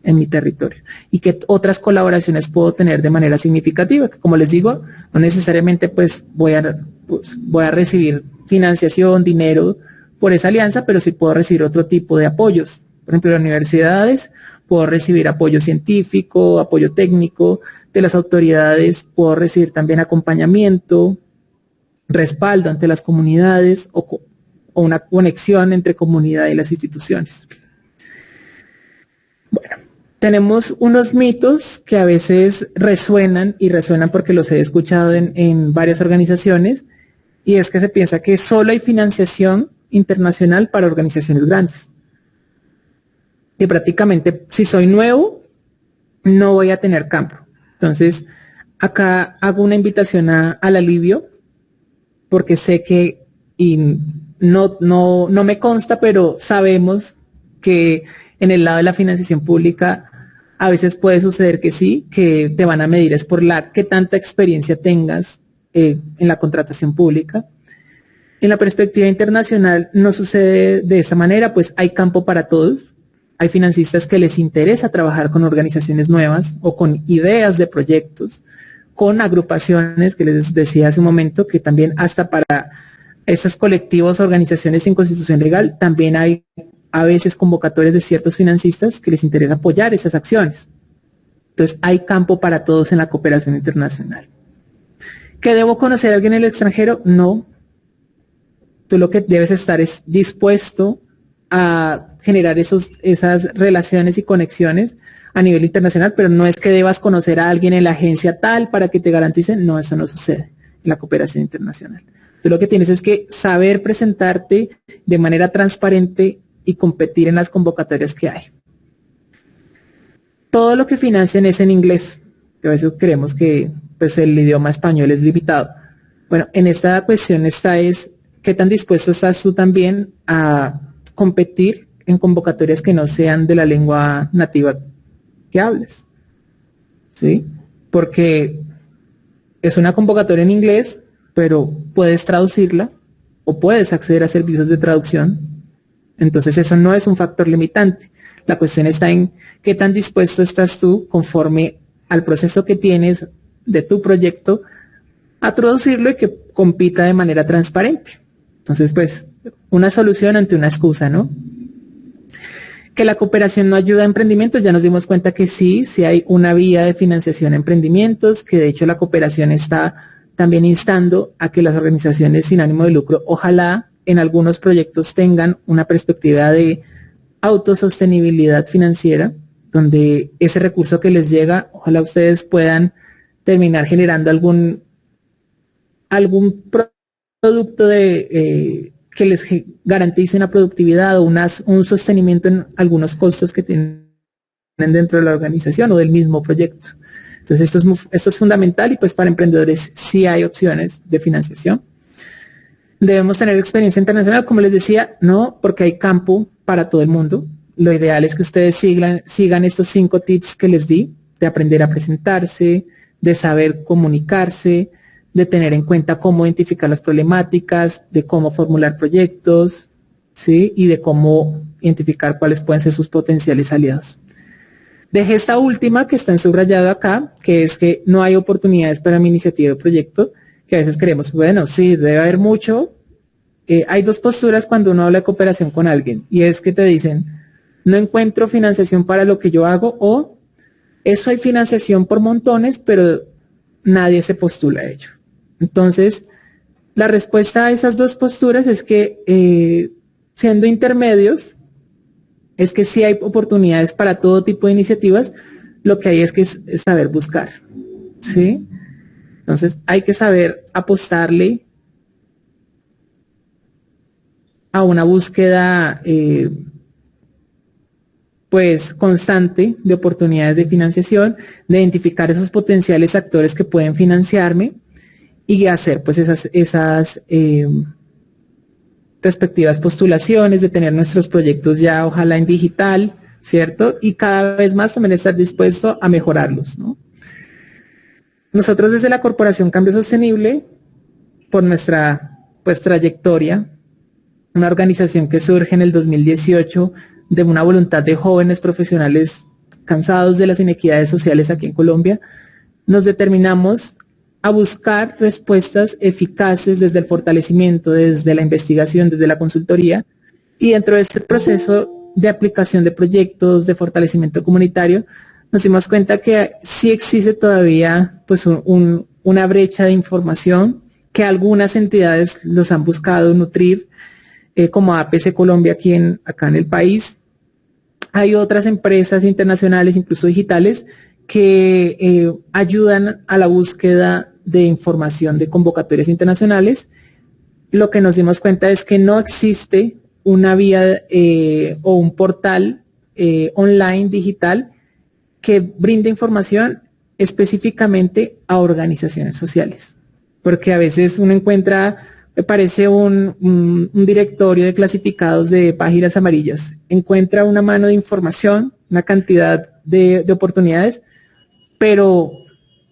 en mi territorio? ¿Y qué otras colaboraciones puedo tener de manera significativa? Que, como les digo, no necesariamente pues voy a recibir financiación, dinero por esa alianza, pero sí puedo recibir otro tipo de apoyos. Por ejemplo, las universidades, puedo recibir apoyo científico, apoyo técnico de las autoridades, puedo recibir también acompañamiento, respaldo ante las comunidades o una conexión entre comunidad y las instituciones. Bueno, tenemos unos mitos que a veces resuenan porque los he escuchado en varias organizaciones, y es que se piensa que solo hay financiación internacional para organizaciones grandes. Y prácticamente, si soy nuevo, no voy a tener campo. Entonces, acá hago una invitación al alivio, porque sé que, y no me consta, pero sabemos que en el lado de la financiación pública a veces puede suceder que sí, que te van a medir es por qué tanta experiencia tengas en la contratación pública. En la perspectiva internacional no sucede de esa manera, pues hay campo para todos. Hay financistas que les interesa trabajar con organizaciones nuevas o con ideas de proyectos, con agrupaciones que les decía hace un momento, que también hasta para esos colectivos, organizaciones sin constitución legal, también hay a veces convocatorias de ciertos financistas que les interesa apoyar esas acciones. Entonces hay campo para todos en la cooperación internacional. ¿Que debo conocer a alguien en el extranjero? No. Tú lo que debes estar es dispuesto a generar esas relaciones y conexiones a nivel internacional, pero no es que debas conocer a alguien en la agencia tal para que te garanticen. No, eso no sucede en la cooperación internacional. Tú lo que tienes es que saber presentarte de manera transparente y competir en las convocatorias que hay. Todo lo que financian es en inglés. A veces creemos que pues, el idioma español es limitado. Bueno, en esta cuestión es qué tan dispuesto estás tú también a competir en convocatorias que no sean de la lengua nativa que hables. ¿Sí? Porque es una convocatoria en inglés, pero puedes traducirla o puedes acceder a servicios de traducción. Entonces eso no es un factor limitante. La cuestión está en qué tan dispuesto estás tú, conforme al proceso que tienes de tu proyecto, a traducirlo y que compita de manera transparente. Entonces, pues, una solución ante una excusa, ¿no? Que la cooperación no ayuda a emprendimientos, ya nos dimos cuenta que sí hay una vía de financiación a emprendimientos, que de hecho la cooperación está también instando a que las organizaciones sin ánimo de lucro, ojalá en algunos proyectos tengan una perspectiva de autosostenibilidad financiera, donde ese recurso que les llega, ojalá ustedes puedan terminar generando algún producto que les garantice una productividad o un sostenimiento en algunos costos que tienen dentro de la organización o del mismo proyecto. Entonces esto es fundamental y pues para emprendedores sí hay opciones de financiación. Debemos tener experiencia internacional, como les decía, no, porque hay campo para todo el mundo. Lo ideal es que ustedes sigan estos 5 tips que les di, de aprender a presentarse, de saber comunicarse, de tener en cuenta cómo identificar las problemáticas, de cómo formular proyectos, ¿sí? Y de cómo identificar cuáles pueden ser sus potenciales aliados. Dejé esta última que está en subrayado acá, que es que no hay oportunidades para mi iniciativa de proyecto, que a veces creemos, bueno, sí, debe haber mucho. Hay 2 posturas cuando uno habla de cooperación con alguien, y es que te dicen, no encuentro financiación para lo que yo hago, o eso hay financiación por montones, pero nadie se postula a ello. Entonces, la respuesta a esas 2 posturas es que, siendo intermedios, es que sí hay oportunidades para todo tipo de iniciativas, lo que hay es que saber buscar, ¿sí? Entonces, hay que saber apostarle a una búsqueda pues constante de oportunidades de financiación, de identificar esos potenciales actores que pueden financiarme y hacer pues esas respectivas postulaciones, de tener nuestros proyectos ya ojalá en digital, ¿cierto? Y cada vez más también estar dispuesto a mejorarlos, ¿no? Nosotros desde la Corporación Cambio Sostenible, por nuestra pues trayectoria, una organización que surge en el 2018 de una voluntad de jóvenes profesionales cansados de las inequidades sociales aquí en Colombia, nos determinamos a buscar respuestas eficaces desde el fortalecimiento, desde la investigación, desde la consultoría, y dentro de este proceso de aplicación de proyectos, de fortalecimiento comunitario, nos dimos cuenta que sí existe todavía pues una brecha de información que algunas entidades los han buscado nutrir, como APC Colombia acá en el país. Hay otras empresas internacionales, incluso digitales, que ayudan a la búsqueda de información de convocatorias internacionales. Lo que nos dimos cuenta es que no existe una vía o un portal online digital que brinde información específicamente a organizaciones sociales. Porque a veces uno encuentra, me parece un directorio de clasificados de páginas amarillas, encuentra una mano de información, una cantidad de oportunidades, pero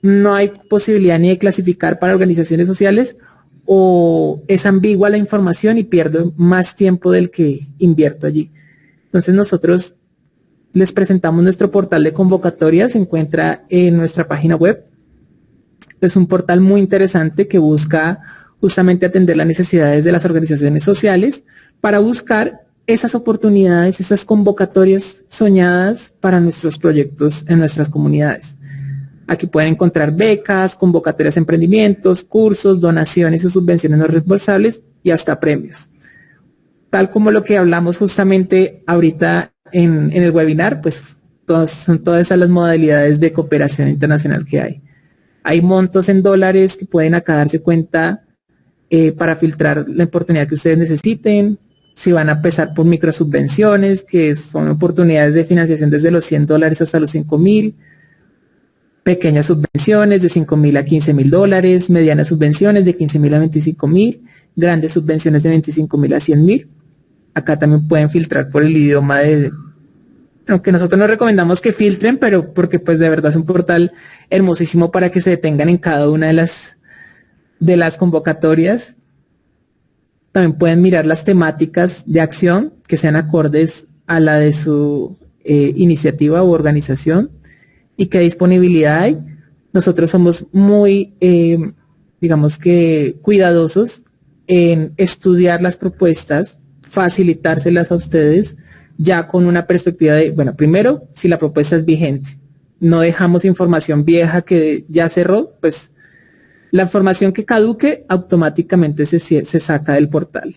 no hay posibilidad ni de clasificar para organizaciones sociales o es ambigua la información y pierdo más tiempo del que invierto allí. Entonces nosotros les presentamos nuestro portal de convocatorias, se encuentra en nuestra página web. Es un portal muy interesante que busca justamente atender las necesidades de las organizaciones sociales para buscar esas oportunidades, esas convocatorias soñadas para nuestros proyectos en nuestras comunidades. Aquí pueden encontrar becas, convocatorias de emprendimientos, cursos, donaciones o subvenciones no reembolsables y hasta premios. Tal como lo que hablamos justamente ahorita en el webinar, pues son todas esas las modalidades de cooperación internacional que hay. Hay montos en dólares que pueden acá darse cuenta para filtrar la oportunidad que ustedes necesiten. Si van a empezar por microsubvenciones, que son oportunidades de financiación desde los $100 hasta los 5,000. Pequeñas subvenciones de 5,000 a 15,000 $, medianas subvenciones de 15,000 a 25,000, grandes subvenciones de 25,000 a 100,000. Acá también pueden filtrar por el idioma aunque nosotros no recomendamos que filtren, pero porque pues de verdad es un portal hermosísimo para que se detengan en cada una de las convocatorias. También pueden mirar las temáticas de acción que sean acordes a la de su iniciativa u organización y qué disponibilidad hay. Nosotros somos muy, digamos que, cuidadosos en estudiar las propuestas, facilitárselas a ustedes, ya con una perspectiva de, bueno, primero, si la propuesta es vigente. No dejamos información vieja que ya cerró, pues la información que caduque automáticamente se saca del portal.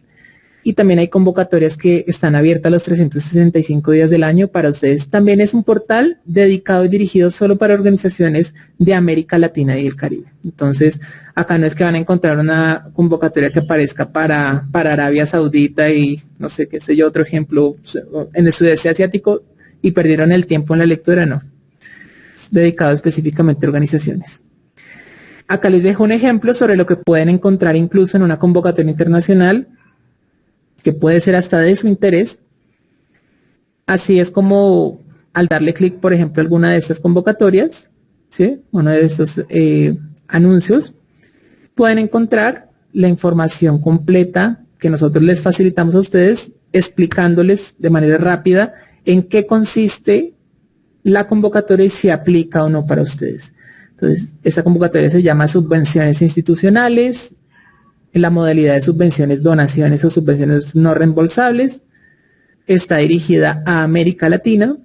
Y también hay convocatorias que están abiertas los 365 días del año para ustedes. También es un portal dedicado y dirigido solo para organizaciones de América Latina y el Caribe. Entonces, acá no es que van a encontrar una convocatoria que aparezca para Arabia Saudita y no sé qué sé yo, otro ejemplo, en el sudeste asiático y perdieron el tiempo en la lectura, no. Es dedicado específicamente a organizaciones. Acá les dejo un ejemplo sobre lo que pueden encontrar incluso en una convocatoria internacional que puede ser hasta de su interés. Así es como al darle clic, por ejemplo, a alguna de estas convocatorias, ¿sí? Uno de estos anuncios, pueden encontrar la información completa que nosotros les facilitamos a ustedes, explicándoles de manera rápida en qué consiste la convocatoria y si aplica o no para ustedes. Entonces, esta convocatoria se llama subvenciones institucionales, en la modalidad de subvenciones, donaciones o subvenciones no reembolsables. Está dirigida a América Latina.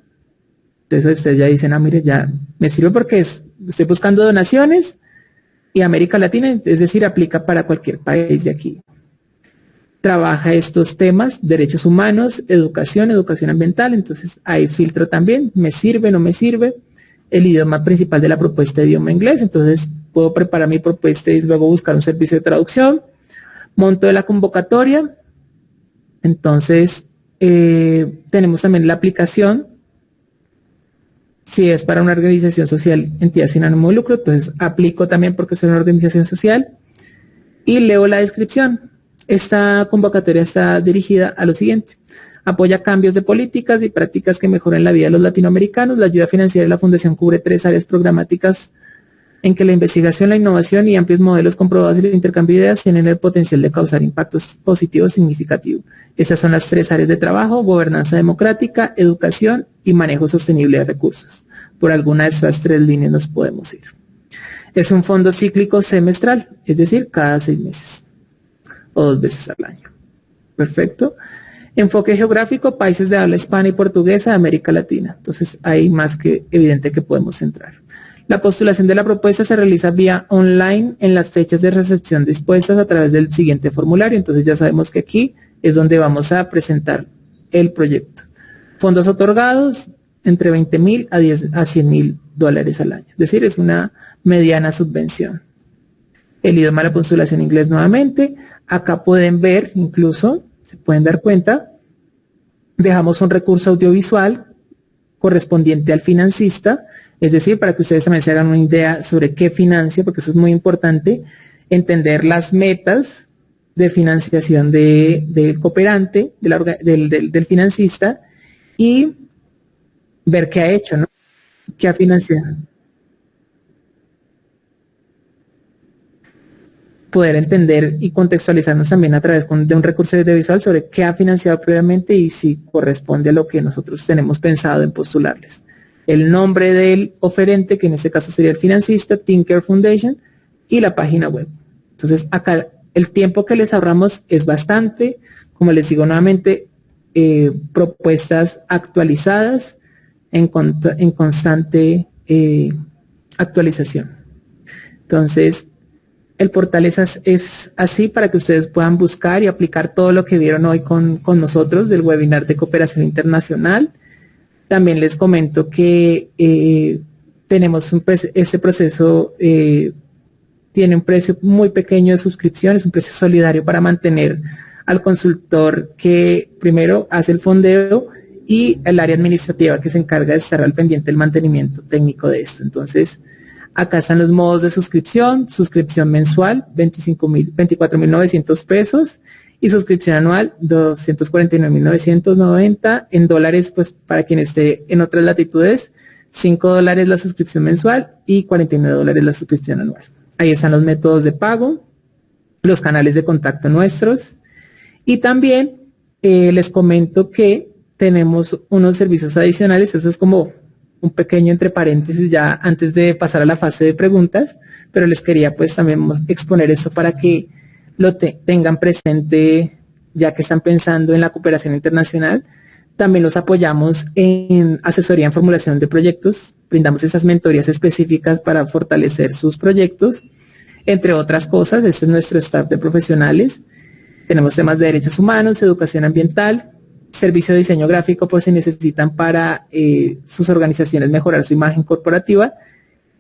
Entonces ustedes ya dicen, mire, ya me sirve porque estoy buscando donaciones y América Latina, es decir, aplica para cualquier país de aquí. Trabaja estos temas, derechos humanos, educación ambiental, entonces hay filtro también, me sirve, no me sirve. El idioma principal de la propuesta, idioma inglés, entonces puedo preparar mi propuesta y luego buscar un servicio de traducción. Monto de la convocatoria, entonces tenemos también la aplicación, si es para una organización social, entidad sin ánimo de lucro, entonces aplico también porque soy una organización social y leo la descripción. Esta convocatoria está dirigida a lo siguiente: apoya cambios de políticas y prácticas que mejoren la vida de los latinoamericanos. La ayuda financiera de la Fundación cubre 3 áreas programáticas en que la investigación, la innovación y amplios modelos comprobados y el intercambio de ideas tienen el potencial de causar impactos positivos significativos. Estas son las 3 áreas de trabajo: gobernanza democrática, educación y manejo sostenible de recursos. Por alguna de estas 3 líneas nos podemos ir. Es un fondo cíclico semestral, es decir, cada 6 meses o 2 veces al año. Perfecto. Enfoque geográfico, países de habla hispana y portuguesa de América Latina. Entonces, hay más que evidente que podemos entrar. La postulación de la propuesta se realiza vía online en las fechas de recepción dispuestas a través del siguiente formulario. Entonces ya sabemos que aquí es donde vamos a presentar el proyecto. Fondos otorgados entre 20,000 a 100,000 $, al año. Es decir, es una mediana subvención. El idioma de la postulación inglés nuevamente. Acá pueden ver, incluso, se pueden dar cuenta, dejamos un recurso audiovisual correspondiente al financista. Es decir, para que ustedes también se hagan una idea sobre qué financia, porque eso es muy importante, entender las metas de financiación del cooperante, del financista, y ver qué ha hecho, ¿no? ¿Qué ha financiado? poder entender y contextualizarnos también a través de un recurso audiovisual sobre qué ha financiado previamente y si corresponde a lo que nosotros tenemos pensado en postularles. El nombre del oferente, que en este caso sería el financista, ThinkCare Foundation, y la página web. Entonces, acá el tiempo que les ahorramos es bastante. Como les digo nuevamente, propuestas actualizadas en constante actualización. Entonces, el portal es así para que ustedes puedan buscar y aplicar todo lo que vieron hoy con nosotros del webinar de cooperación internacional. También les comento que tenemos este proceso tiene un precio muy pequeño de suscripción, es un precio solidario para mantener al consultor que primero hace el fondeo y el área administrativa que se encarga de estar al pendiente del mantenimiento técnico de esto. Entonces, acá están los modos de suscripción mensual, 24.900 pesos, y suscripción anual, 249.990. En dólares, pues para quien esté en otras latitudes, $5 la suscripción mensual y $49 la suscripción anual. Ahí están los métodos de pago, los canales de contacto nuestros, y también les comento que tenemos unos servicios adicionales. Eso es como un pequeño entre paréntesis ya antes de pasar a la fase de preguntas, pero les quería pues también exponer esto para que lo tengan presente ya que están pensando en la cooperación internacional. También los apoyamos en asesoría en formulación de proyectos, brindamos esas mentorías específicas para fortalecer sus proyectos, entre otras cosas. Este es nuestro staff de profesionales. Tenemos temas de derechos humanos, educación ambiental, servicio de diseño gráfico por si necesitan para sus organizaciones mejorar su imagen corporativa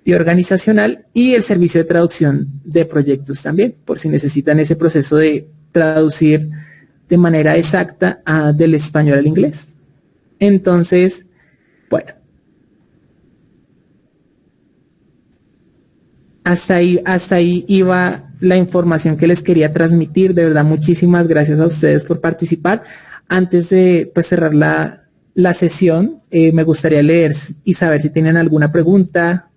y organizacional, y el servicio de traducción de proyectos también, por si necesitan ese proceso de traducir de manera exacta del español al inglés. Entonces, bueno, hasta ahí iba la información que les quería transmitir. De verdad, muchísimas gracias a ustedes por participar. Antes de pues, cerrar la sesión, me gustaría leer y saber si tienen alguna pregunta,